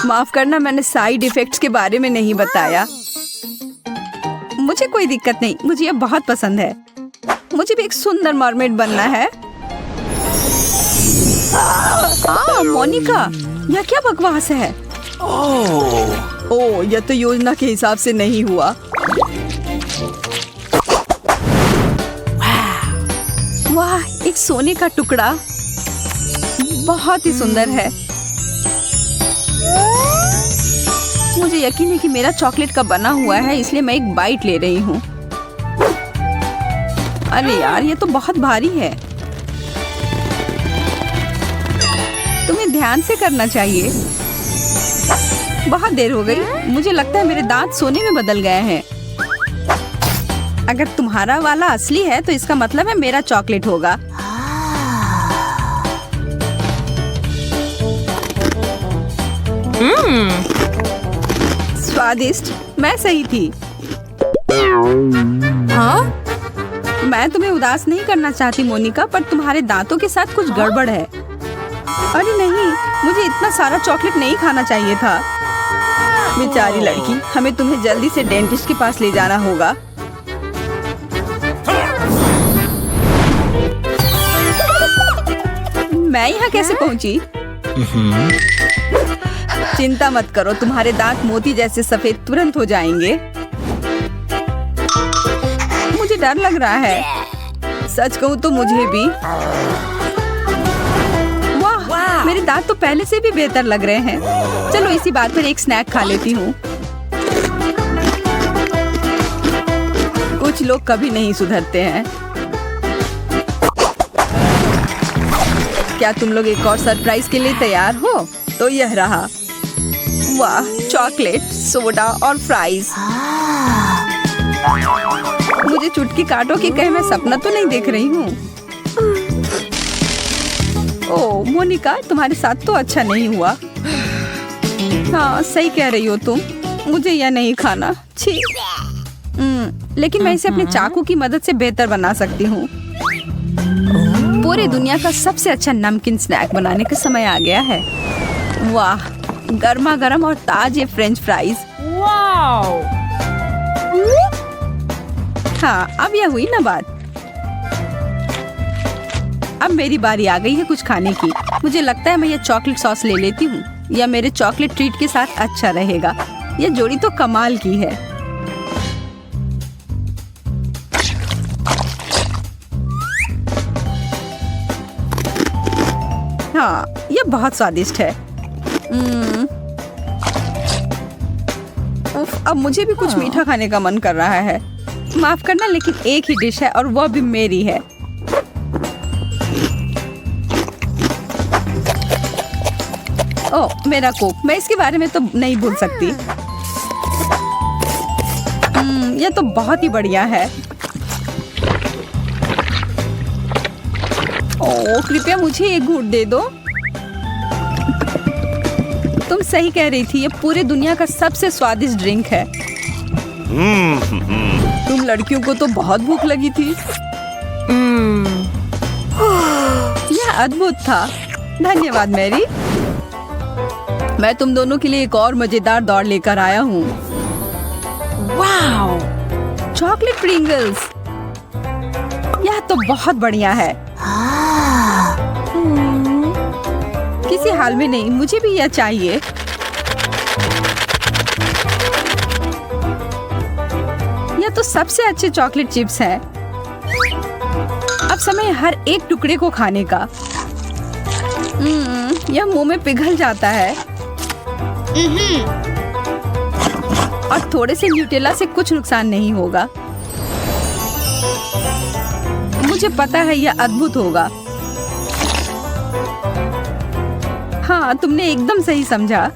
माफ करना, मैंने साइड इफेक्ट्स के बारे में नहीं बताया। मुझे कोई दिक्कत नहीं, मुझे ये बहुत पसंद है। मुझे भी एक सुंदर मरमेड बनना है। मोनिका, यह क्या बकवास है? ओह, यह तो योजना के हिसाब से नहीं हुआ। वाह, एक सोने का टुकड़ा। बहुत ही सुंदर है। मुझे यकीन है कि मेरा चॉकलेट का बना हुआ है, इसलिए मैं एक बाइट ले रही हूँ। अरे यार, ये तो बहुत भारी है। तुम्हें ध्यान से करना चाहिए। बहुत देर हो गई। मुझे लगता है मेरे दांत सोने में बदल गए हैं। अगर तुम्हारा वाला असली है तो इसका मतलब है मेरा चॉकलेट होगा। स्वादिष्ट। मैं सही थी। हाँ? मैं तुम्हें उदास नहीं करना चाहती मोनिका, पर तुम्हारे दांतों के साथ कुछ गड़बड़ है। अरे नहीं, मुझे इतना सारा चॉकलेट नहीं खाना चाहिए था। बेचारी लड़की, हमें तुम्हें जल्दी से डेंटिस्ट के पास ले जाना होगा। मैं यहाँ कैसे पहुँची? चिंता मत करो, तुम्हारे दांत मोती जैसे सफेद तुरंत हो जाएंगे। मुझे डर लग रहा है। सच कहूँ तो मुझे भी। वाह, मेरे दांत तो पहले से भी बेहतर लग रहे हैं। चलो इसी बात पर एक स्नैक खा लेती हूँ। कुछ लोग कभी नहीं सुधरते हैं। क्या तुम लोग एक और सरप्राइज के लिए तैयार हो? तो यह रहा। वाह, चॉकलेट, सोडा और फ्राइज। मुझे चुटकी काटो कि कहीं मैं सपना तो नहीं देख रही हूँ। ओह मोनिका, तुम्हारे साथ तो अच्छा नहीं हुआ। हाँ, सही कह रही हो तुम। मुझे यह नहीं खाना। छी। लेकिन मैं इसे अपने चाकू की मदद से बेहतर बना सकती हूँ। पूरी दुनिया का सबसे अच्छा नमकीन स्नैक बनाने का समय आ गया है। वाह, गर्मा गर्म और ताजे फ्रेंच फ्राइज। वाओ! हाँ, अब यह हुई ना बात। अब मेरी बारी आ गई है कुछ खाने की। मुझे लगता है मैं ये चॉकलेट सॉस ले लेती हूँ, या मेरे चॉकलेट ट्रीट के साथ अच्छा रहेगा। ये जोड़ी तो कमाल की है। हाँ, ये बहुत स्वादिष्ट है। उफ, अब मुझे भी कुछ मीठा खाने का मन कर रहा है। माफ करना, लेकिन एक ही डिश है और वो भी मेरी है। ओह, मेरा कोक, मैं इसके बारे में तो नहीं भूल सकती। ये तो बहुत ही बढ़िया है। ओह, कृपया मुझे एक घूंट दे दो। तुम सही कह रही थी, ये पूरी दुनिया का सबसे स्वादिष्ट ड्रिंक है। तुम लड़कियों को तो बहुत भूख लगी थी। यह अद्भुत था। धन्यवाद मैरी। मैं तुम दोनों के लिए एक और मजेदार दौड़ लेकर आया हूँ। वाओ, चॉकलेट प्रिंगल्स, यह तो बहुत बढ़िया है। किसी हाल में नहीं, मुझे भी यह चाहिए। यह तो सबसे अच्छे चॉकलेट चिप्स हैं। अब समय हर एक टुकड़े को खाने का। यह मुंह में पिघल जाता है। और थोड़े से न्यूटेला से कुछ नुकसान नहीं होगा। मुझे पता है यह अद्भुत होगा। हाँ, तुमने एकदम सही समझा।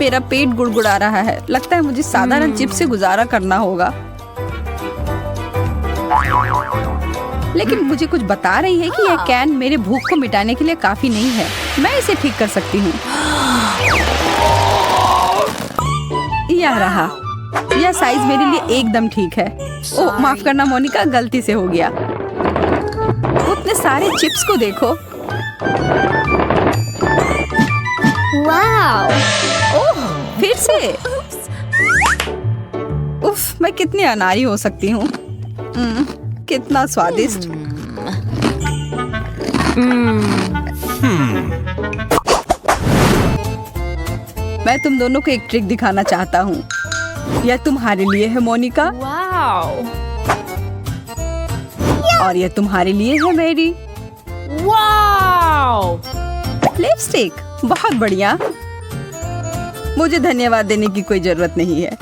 मेरा पेट गुड़गुड़ा रहा है। लगता है मुझे साधारण चिप्स से गुजारा करना होगा। लेकिन मुझे कुछ बता रही है कि यह कैन मेरे भूख को मिटाने के लिए काफी नहीं है। मैं इसे ठीक कर सकती हूँ। यह रहा। यह साइज मेरे लिए एकदम ठीक है। ओह, माफ करना मोनिका, गलती से हो गया। उतने सारे चिप्स को देखो। वाओ! ओह, फिर से। उफ, मैं कितनी अनाड़ी हो सकती हूँ। कितना स्वादिष्ट। मैं तुम दोनों को एक ट्रिक दिखाना चाहता हूँ। यह तुम्हारे लिए है मोनिका। वाओ! और यह तुम्हारे लिए है मैरी। वाओ! लिपस्टिक, बहुत बढ़िया। मुझे धन्यवाद देने की कोई जरूरत नहीं है।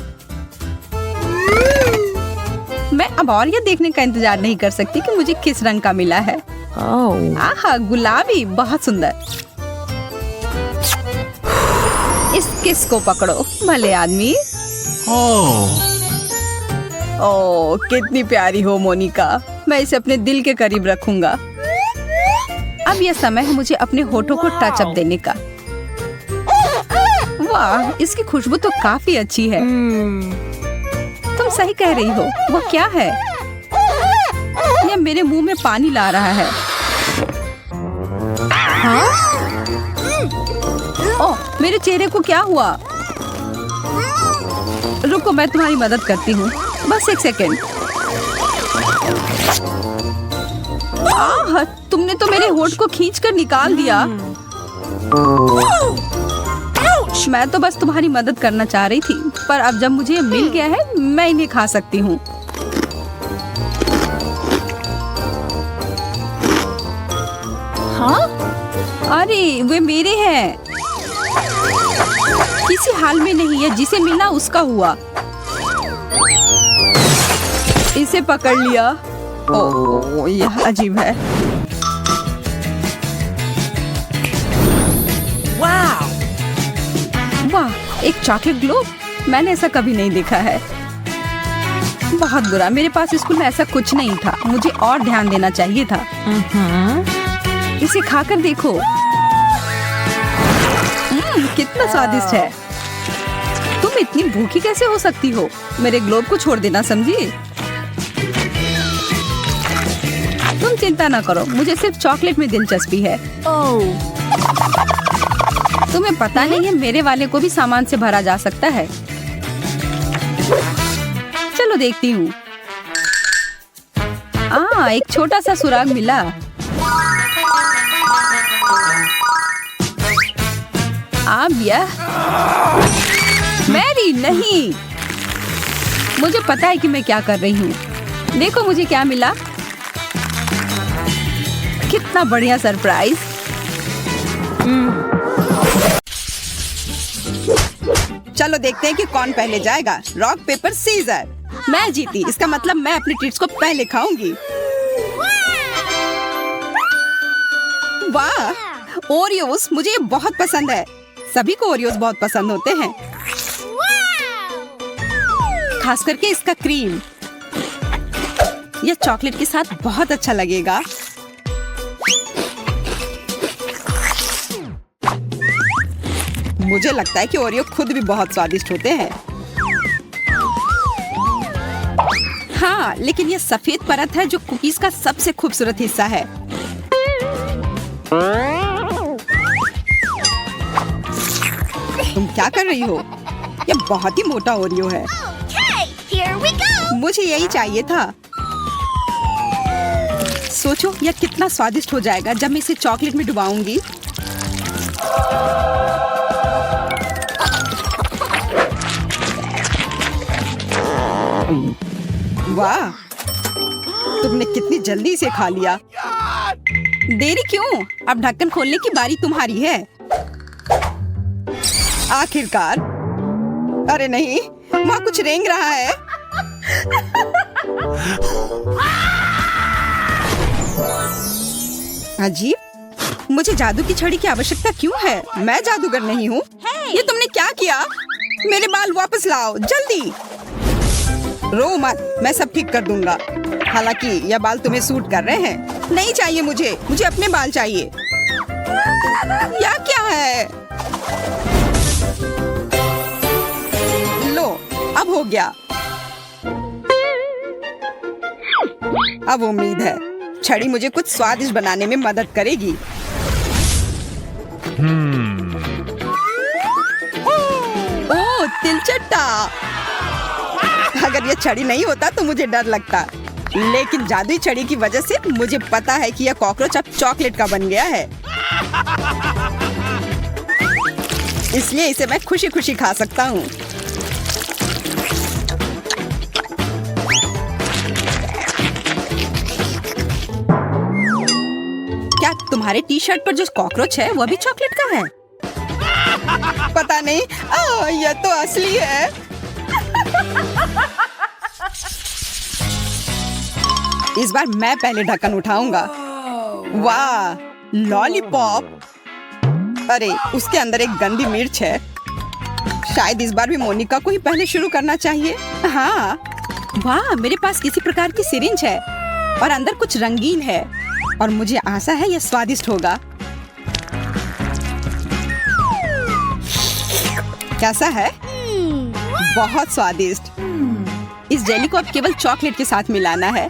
मैं अब और यह देखने का इंतजार नहीं कर सकती कि मुझे किस रंग का मिला है। आहा, गुलाबी, बहुत सुंदर। इस किस को पकड़ो, भले आदमी। ओह, कितनी प्यारी हो मोनिका। मैं इसे अपने दिल के करीब रखूंगा। अब यह समय है मुझे अपने होठों को टच अप देने का। वाह, इसकी खुशबू तो काफी अच्छी है। तुम सही कह रही हो। वो क्या है? यह मेरे मुंह में पानी ला रहा है। हाँ? ओह, मेरे चेहरे को क्या हुआ? रुको, मैं तुम्हारी मदद करती हूँ। बस एक सेकेंड। तुमने तो मेरे होठ को खींचकर निकाल दिया। मैं तो बस तुम्हारी मदद करना चाह रही थी, पर अब जब मुझे मिल गया है, मैं इन्हें खा सकती हूँ। हाँ? अरे, वे मेरे हैं। किसी हाल में नहीं है, जिसे मिला उसका हुआ। इसे पकड़ लिया। ओह, यह अजीब है। वाह, एक चॉकलेट ग्लोब। मैंने ऐसा कभी नहीं देखा है। बहुत बुरा, मेरे पास स्कूल में ऐसा कुछ नहीं था। मुझे और ध्यान देना चाहिए था। इसे खाकर देखो। कितना स्वादिष्ट है। तुम इतनी भूखी कैसे हो सकती हो? मेरे ग्लोब को छोड़ देना, समझी? तुम चिंता ना करो, मुझे सिर्फ चॉकलेट में दिलचस्पी है। तुम्हें पता नहीं है, मेरे वाले को भी सामान से भरा जा सकता है। चलो देखती हूँ। एक छोटा सा सुराग मिला। अब यह मैरी नहीं। मुझे पता है कि मैं क्या कर रही हूँ। देखो मुझे क्या मिला। कितना बढ़िया सरप्राइज। चलो देखते हैं कि कौन पहले जाएगा। Rock paper scissor. मैं जीती, इसका मतलब मैं अपनी ट्रीट्स को पहले खाऊंगी। वाह, ओरियोस, मुझे ये बहुत पसंद है। सभी को ओरियोस बहुत पसंद होते हैं, खास करके इसका क्रीम। यह चॉकलेट के साथ बहुत अच्छा लगेगा। मुझे लगता है कि ओरियो खुद भी बहुत स्वादिष्ट होते हैं। हाँ, लेकिन यह सफेद परत है जो कुकीज का सबसे खूबसूरत हिस्सा है। तुम क्या कर रही हो? यह बहुत ही मोटा ओरियो है। Here we go. मुझे यही चाहिए था। सोचो यह कितना स्वादिष्ट हो जाएगा जब मैं इसे चॉकलेट में डुबाऊंगी। वाह, तुमने कितनी जल्दी इसे खा लिया। देरी क्यों? अब ढक्कन खोलने की बारी तुम्हारी है। आखिरकार। अरे नहीं, वहाँ कुछ रेंग रहा है। अजीब, मुझे जादू की छड़ी की आवश्यकता क्यों है? मैं जादूगर नहीं हूँ। ये तुमने क्या किया? मेरे बाल वापस लाओ जल्दी। रो मत, मैं सब ठीक कर दूंगा। हालांकि यह बाल तुम्हें सूट कर रहे हैं। नहीं चाहिए मुझे अपने बाल चाहिए। यह क्या है? लो, अब हो गया। अब उम्मीद है छड़ी मुझे कुछ स्वादिष्ट बनाने में मदद करेगी। ओह, तिलचट्टा। अगर यह छड़ी नहीं होता तो मुझे डर लगता, लेकिन जादुई छड़ी की वजह से मुझे पता है कि यह कॉकरोच अब चॉकलेट का बन गया है। इसलिए इसे मैं खुशी खुशी खा सकता हूँ। क्या तुम्हारे टी शर्ट पर जो कॉकरोच है वह भी चॉकलेट का है? पता नहीं। यह तो असली है। इस बार मैं पहले ढक्कन उठाऊंगा। वाह, लॉलीपॉप। अरे, उसके अंदर एक गंदी मिर्च है। शायद इस बार भी मोनिका को ही पहले शुरू करना चाहिए। हाँ, वाह, मेरे पास किसी प्रकार की सिरिंज है और अंदर कुछ रंगीन है और मुझे आशा है यह स्वादिष्ट होगा। कैसा है? बहुत स्वादिष्ट। इस जेली को अब केवल चॉकलेट के साथ मिलाना है।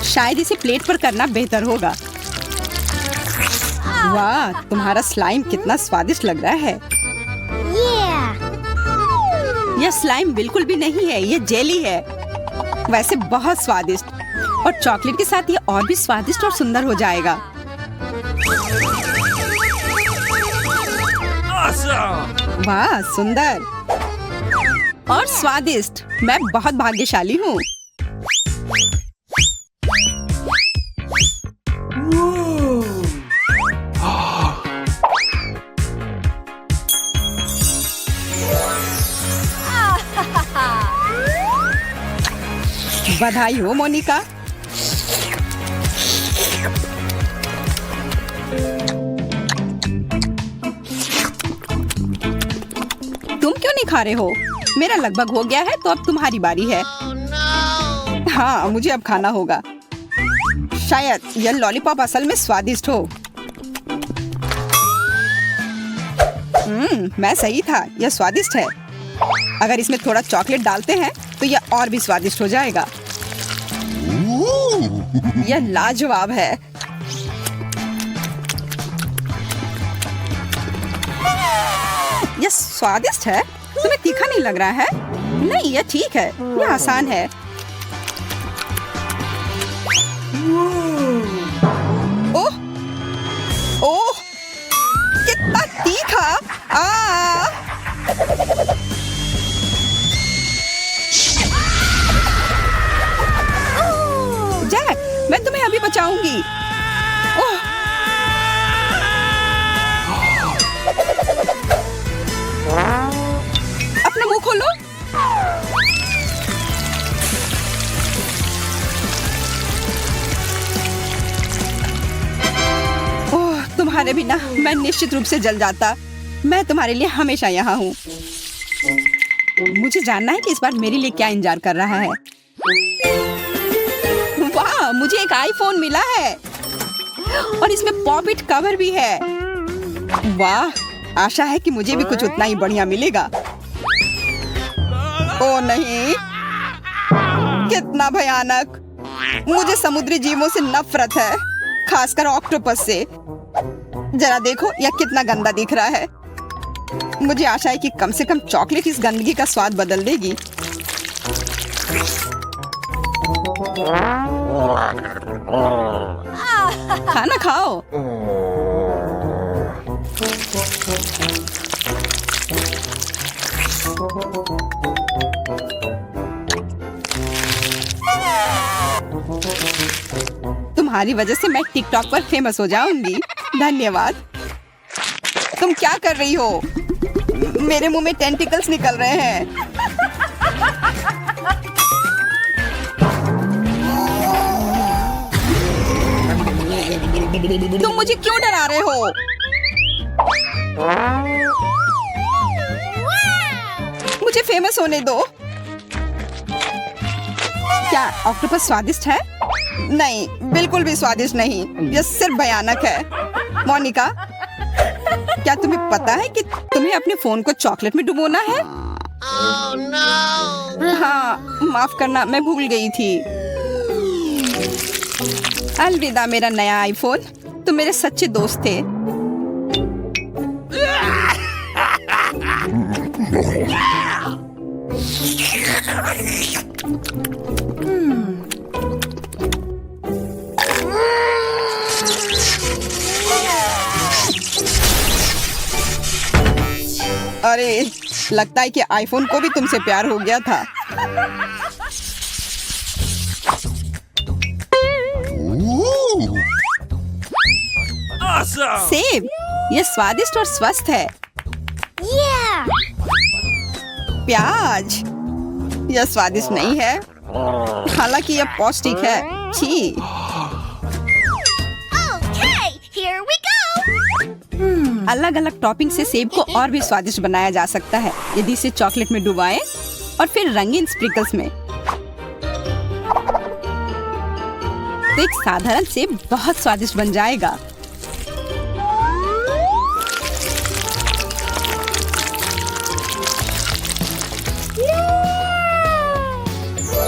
शायद इसे प्लेट पर करना बेहतर होगा। वाह, तुम्हारा स्लाइम कितना स्वादिष्ट लग रहा है। यह स्लाइम बिल्कुल भी नहीं है, यह जेली है। वैसे बहुत स्वादिष्ट, और चॉकलेट के साथ ये और भी स्वादिष्ट और सुंदर हो जाएगा। वाह, सुंदर और स्वादिष्ट। मैं बहुत भाग्यशाली हूँ। बधाई हो मोनिका। तुम क्यों नहीं खा रहे हो? मेरा लगभग हो गया है, तो अब तुम्हारी बारी है। हाँ, मुझे अब खाना होगा। शायद यह लॉलीपॉप असल में स्वादिष्ट हो। मैं सही था, यह स्वादिष्ट है। अगर इसमें थोड़ा चॉकलेट डालते हैं तो यह और भी स्वादिष्ट हो जाएगा। यह लाजवाब है। यह स्वादिष्ट है। तुम्हें तीखा नहीं लग रहा है? नहीं, यह ठीक है, यह आसान है। अभी बचाऊंगी। ओह! अपना मुंह खोलो। ओह, तुम्हारे बिना मैं निश्चित रूप से जल जाता। मैं तुम्हारे लिए हमेशा यहाँ हूँ। मुझे जानना है कि इस बार मेरे लिए क्या इंतजार कर रहा है। वाह, मुझे एक आईफोन मिला है और इसमें पॉप इट कवर भी है। वाह, आशा है कि मुझे भी कुछ उतना ही बढ़िया मिलेगा। ओ नहीं, कितना भयानक। मुझे समुद्री जीवों से नफरत है, खासकर ऑक्टोपस से। जरा देखो यह कितना गंदा दिख रहा है। मुझे आशा है कि कम से कम चॉकलेट इस गंदगी का स्वाद बदल देगी। खाना खाओ। तुम्हारी वजह से मैं टिकटॉक पर फेमस हो जाऊंगी। धन्यवाद। तुम क्या कर रही हो? मेरे मुंह में टेंटिकल्स निकल रहे हैं। तुम मुझे क्यों डरा रहे हो? मुझे फेमस होने दो। क्या ऑक्टोपस स्वादिष्ट है? नहीं, बिल्कुल भी स्वादिष्ट नहीं। यह सिर्फ भयानक है। मोनिका, क्या तुम्हें पता है कि तुम्हें अपने फोन को चॉकलेट में डुबोना है? Oh no! हाँ, माफ करना, मैं भूल गई थी। अलविदा मेरा नया आईफोन। तुम मेरे सच्चे दोस्त थे। अरे, लगता है कि आईफोन को भी तुमसे प्यार हो गया था। सेब, यह स्वादिष्ट और स्वस्थ है। Yeah! प्याज, यह स्वादिष्ट नहीं है, हालांकि यह पौष्टिक है। छी। Okay, here we go! अलग अलग टॉपिंग से सेब को और भी स्वादिष्ट बनाया जा सकता है यदि इसे चॉकलेट में डुबाएं और फिर रंगीन स्प्रिंकल्स में। तो एक साधारण सेब बहुत स्वादिष्ट बन जाएगा।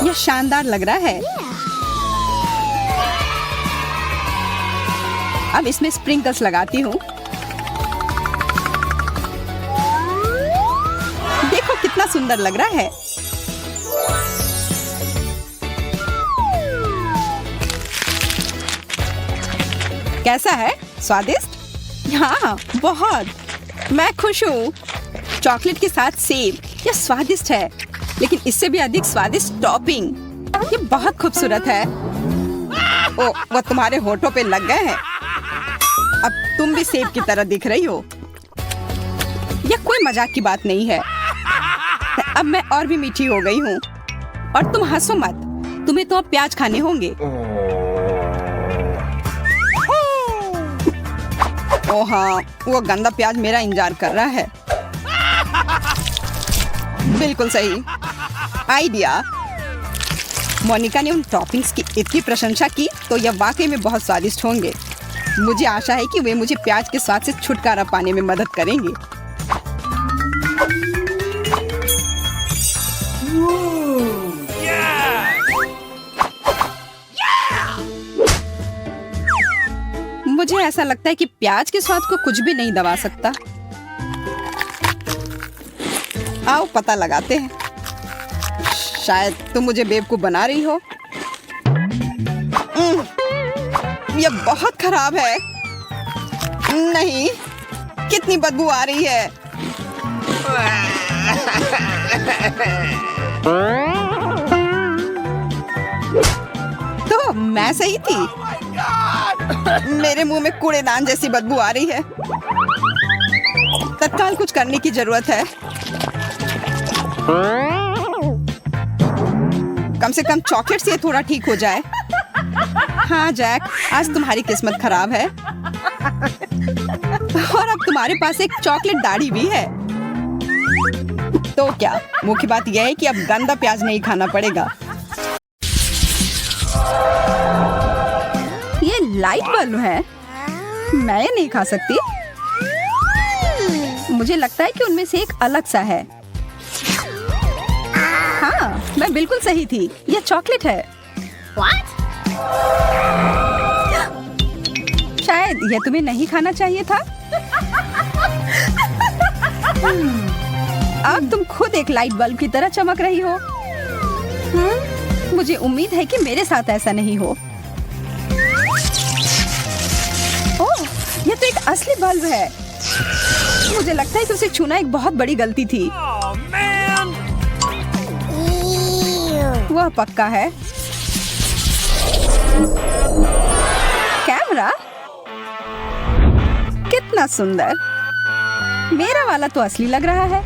यह शानदार लग रहा है। अब इसमें स्प्रिंकल्स लगाती हूँ। देखो कितना सुंदर लग रहा है। कैसा है? स्वादिष्ट? हाँ, बहुत। मैं खुश हूँ। चॉकलेट के साथ सेब, यह स्वादिष्ट है, लेकिन इससे भी अधिक स्वादिष्ट टॉपिंग। ये बहुत खूबसूरत है। ओ, वो तुम्हारे होठों पे लग गए हैं। अब तुम भी सेब की तरह दिख रही हो। यह कोई मजाक की बात नहीं है। अब मैं और भी मीठी हो गई हूँ। और तुम हंसो मत, तुम्हें तो अब प्याज खाने होंगे। ओ हाँ, वो गंदा प्याज मेरा इंतजार कर रहा है। बिल्कुल सही आइडिया। मोनिका ने उन टॉपिंग्स की इतनी प्रशंसा की तो यह वाकई में बहुत स्वादिष्ट होंगे। मुझे आशा है कि वे मुझे प्याज के स्वाद से छुटकारा पाने में मदद करेंगे। मुझे ऐसा लगता है कि प्याज के स्वाद को कुछ भी नहीं दबा सकता। आओ पता लगाते हैं। शायद तुम मुझे बेवकूफ बना रही हो। यह बहुत खराब है। नहीं, कितनी बदबू आ रही है। तो मैं सही थी। मेरे मुंह में कूड़ेदान जैसी बदबू आ रही है। तत्काल कुछ करने की जरूरत है। कम से कम चॉकलेट से थोड़ा ठीक हो जाए। हाँ जैक, आज तुम्हारी किस्मत खराब है और अब तुम्हारे पास एक चॉकलेट दाढ़ी भी है। तो क्या, मुख्य बात यह है कि अब गंदा प्याज नहीं खाना पड़ेगा। ये लाइट बल्ब है, मैं ये नहीं खा सकती। मुझे लगता है कि उनमें से एक अलग सा है। हाँ, मैं बिल्कुल सही थी। यह चॉकलेट है। What? शायद यह तुम्हें नहीं खाना चाहिए था। अब तुम खुद एक लाइट बल्ब की तरह चमक रही हो। मुझे उम्मीद है कि मेरे साथ ऐसा नहीं हो। ओह, यह तो एक असली बल्ब है। मुझे लगता है कि उसे छूना एक बहुत बड़ी गलती थी। Ew. वह पक्का है। कैमरा कितना सुंदर। मेरा वाला तो असली लग रहा है।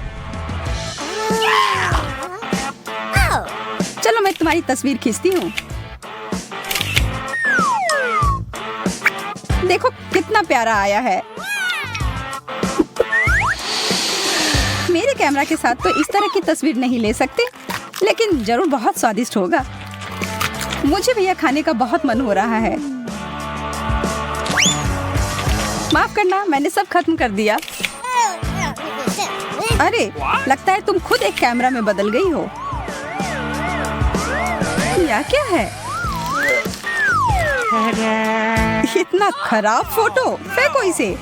Oh. चलो मैं तुम्हारी तस्वीर खींचती हूँ। देखो कितना प्यारा आया है। मेरे कैमरा के साथ तो इस तरह की तस्वीर नहीं ले सकते, लेकिन जरूर बहुत स्वादिष्ट होगा। मुझे भी यह खाने का बहुत मन हो रहा है। माफ करना, मैंने सब खत्म कर दिया। अरे, लगता है तुम खुद एक कैमरा में बदल गई हो। यह क्या है? इतना खराब फोटो, फेंको इसे।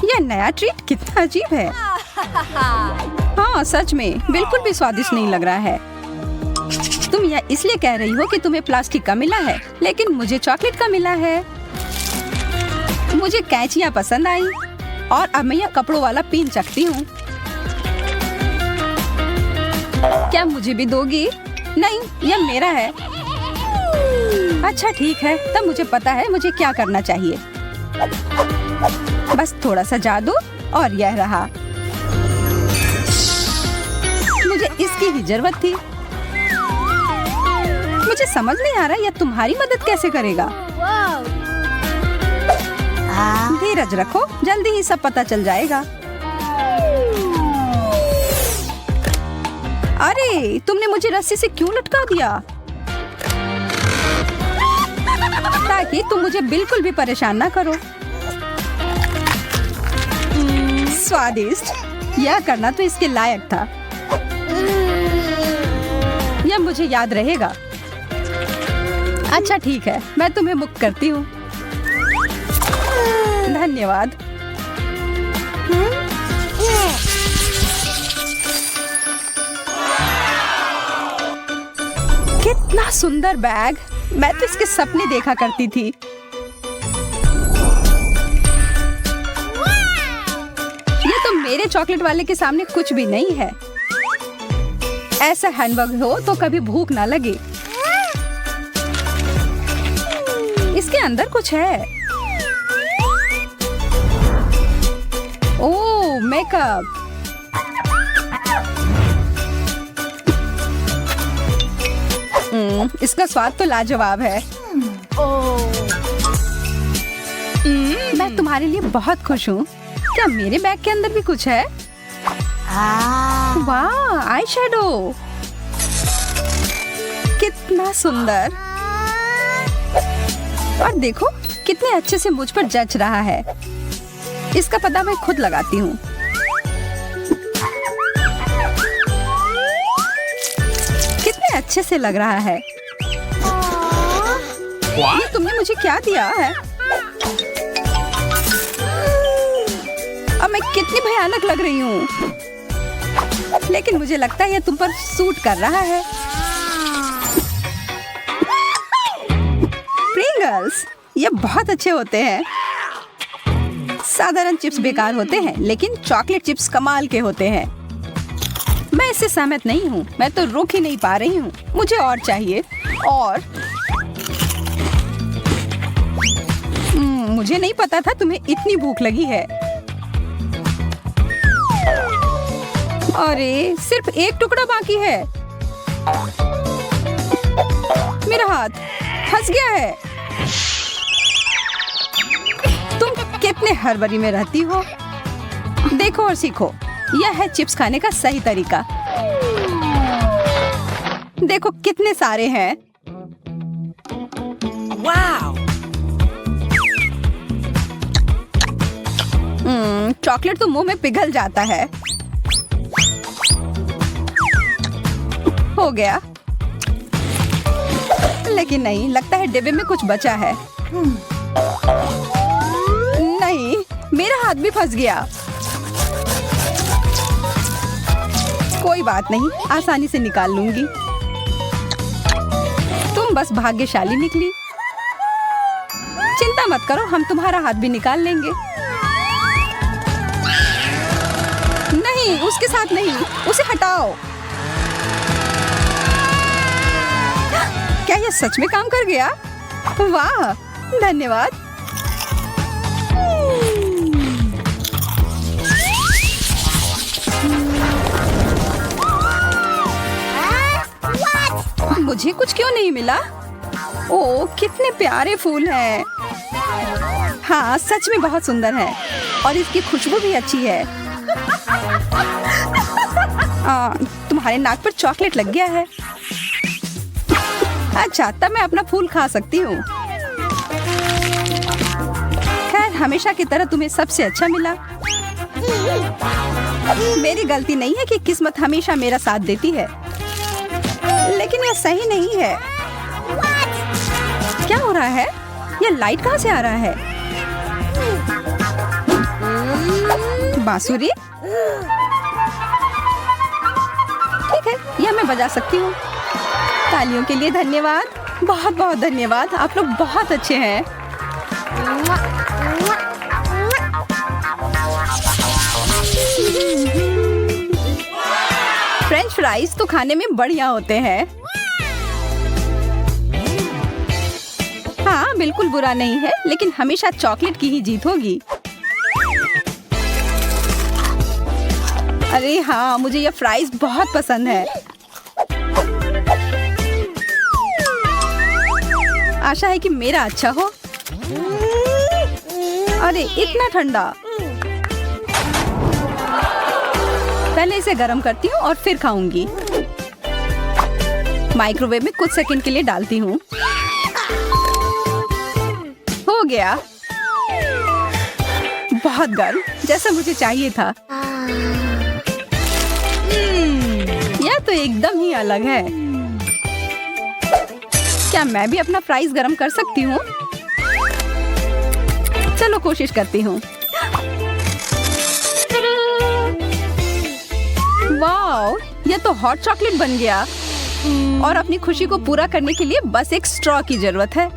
यह नया ट्रीट कितना अजीब है। हाँ सच में बिल्कुल भी स्वादिष्ट नहीं लग रहा है। तुम यह इसलिए कह रही हो कि तुम्हें प्लास्टिक का मिला है, लेकिन मुझे चॉकलेट का मिला है। मुझे कैंचियाँ पसंद आई और अब मैं यह कपड़ों वाला पिन चखती हूँ। क्या मुझे भी दोगी? नहीं, यह मेरा है। अच्छा ठीक है, तब मुझे पता है मुझे क्या करना चाहिए। बस थोड़ा सा जादू और यह रहा। मुझे इसकी ही जरूरत थी। मुझे समझ नहीं आ रहा यह तुम्हारी मदद कैसे करेगा। धीरज रखो, जल्दी ही सब पता चल जाएगा। अरे, तुमने मुझे रस्सी से क्यों लटका दिया? ताकि तुम मुझे बिल्कुल भी परेशान ना करो। स्वादिष्ट, यह करना तो इसके लायक था। यह मुझे याद रहेगा। अच्छा ठीक है, मैं तुम्हें मुक्त करती हूँ। धन्यवाद। कितना सुंदर बैग, मैं तो इसके सपने देखा करती थी। ये तो मेरे चॉकलेट वाले के सामने कुछ भी नहीं है। ऐसा हैंडबैग हो तो कभी भूख ना लगे। इसके अंदर कुछ है। ओह, मेकअप। इसका स्वाद तो लाजवाब है। मैं तुम्हारे लिए बहुत खुश हूँ। क्या मेरे बैग के अंदर भी कुछ है? वाह, आई शैडो। कितना सुंदर। और देखो कितने अच्छे से मुझ पर जच रहा है। इसका पता मैं खुद लगाती हूँ। कितने अच्छे से लग रहा है। ये तुमने मुझे क्या दिया है? अब मैं कितनी भयानक लग रही हूँ, लेकिन मुझे लगता है ये तुम पर सूट कर रहा है। प्रिंगल्स, ये बहुत अच्छे होते हैं। साधारण चिप्स बेकार होते हैं, लेकिन चॉकलेट चिप्स कमाल के होते हैं। मैं इससे सहमत नहीं हूँ। मैं तो रुक ही नहीं पा रही हूँ। मुझे और चाहिए और मुझे नहीं पता था तुम्हें इतनी भूख लगी है। अरे सिर्फ एक टुकड़ा बाकी है। मेरा हाथ फंस गया है। तुम कितने हड़बड़ी में रहती हो। देखो और सीखो, यह है चिप्स खाने का सही तरीका। देखो कितने सारे हैं। चॉकलेट तो मुंह में पिघल जाता है। हो गया, लेकिन नहीं, लगता है डिब्बे में कुछ बचा है। नहीं, मेरा हाथ भी फंस गया। कोई बात नहीं, आसानी से निकाल लूंगी। तुम बस भाग्यशाली निकली। चिंता मत करो, हम तुम्हारा हाथ भी निकाल लेंगे। नहीं, उसके साथ नहीं, उसे हटाओ। क्या यह सच में काम कर गया? वाह, धन्यवाद। मुझे कुछ क्यों नहीं मिला? ओह, कितने प्यारे फूल हैं। हाँ, सच में बहुत सुंदर है और इसकी खुशबू भी अच्छी है। तुम्हारे नाक पर चॉकलेट लग गया है। अच्छा, तब मैं अपना फूल खा सकती हूँ। खैर, हमेशा की तरह तुम्हें सबसे अच्छा मिला। मेरी गलती नहीं है कि किस्मत हमेशा मेरा साथ देती है, लेकिन यह सही नहीं है। क्या हो रहा है? यह लाइट कहाँ से आ रहा है? बांसुरी? ठीक है, यह मैं बजा सकती हूँ। तालियों के लिए धन्यवाद, बहुत बहुत धन्यवाद। आप लोग बहुत अच्छे हैं। फ्रेंच फ्राइज तो खाने में बढ़िया होते हैं। हाँ, बिल्कुल बुरा नहीं है, लेकिन हमेशा चॉकलेट की ही जीत होगी। अरे हाँ, मुझे यह फ्राइज बहुत पसंद है। आशा है कि मेरा अच्छा हो। अरे इतना ठंडा। पहले इसे गर्म करती हूँ और फिर खाऊंगी। माइक्रोवेव में कुछ सेकंड के लिए डालती हूँ। हो गया, बहुत गर्म, जैसा मुझे चाहिए था। यह तो एकदम ही अलग है। क्या मैं भी अपना फ्राइज गरम कर सकती हूँ? चलो कोशिश करती हूँ। वाओ, यह तो हॉट चॉकलेट बन गया। और अपनी खुशी को पूरा करने के लिए बस एक स्ट्रॉ की जरूरत है।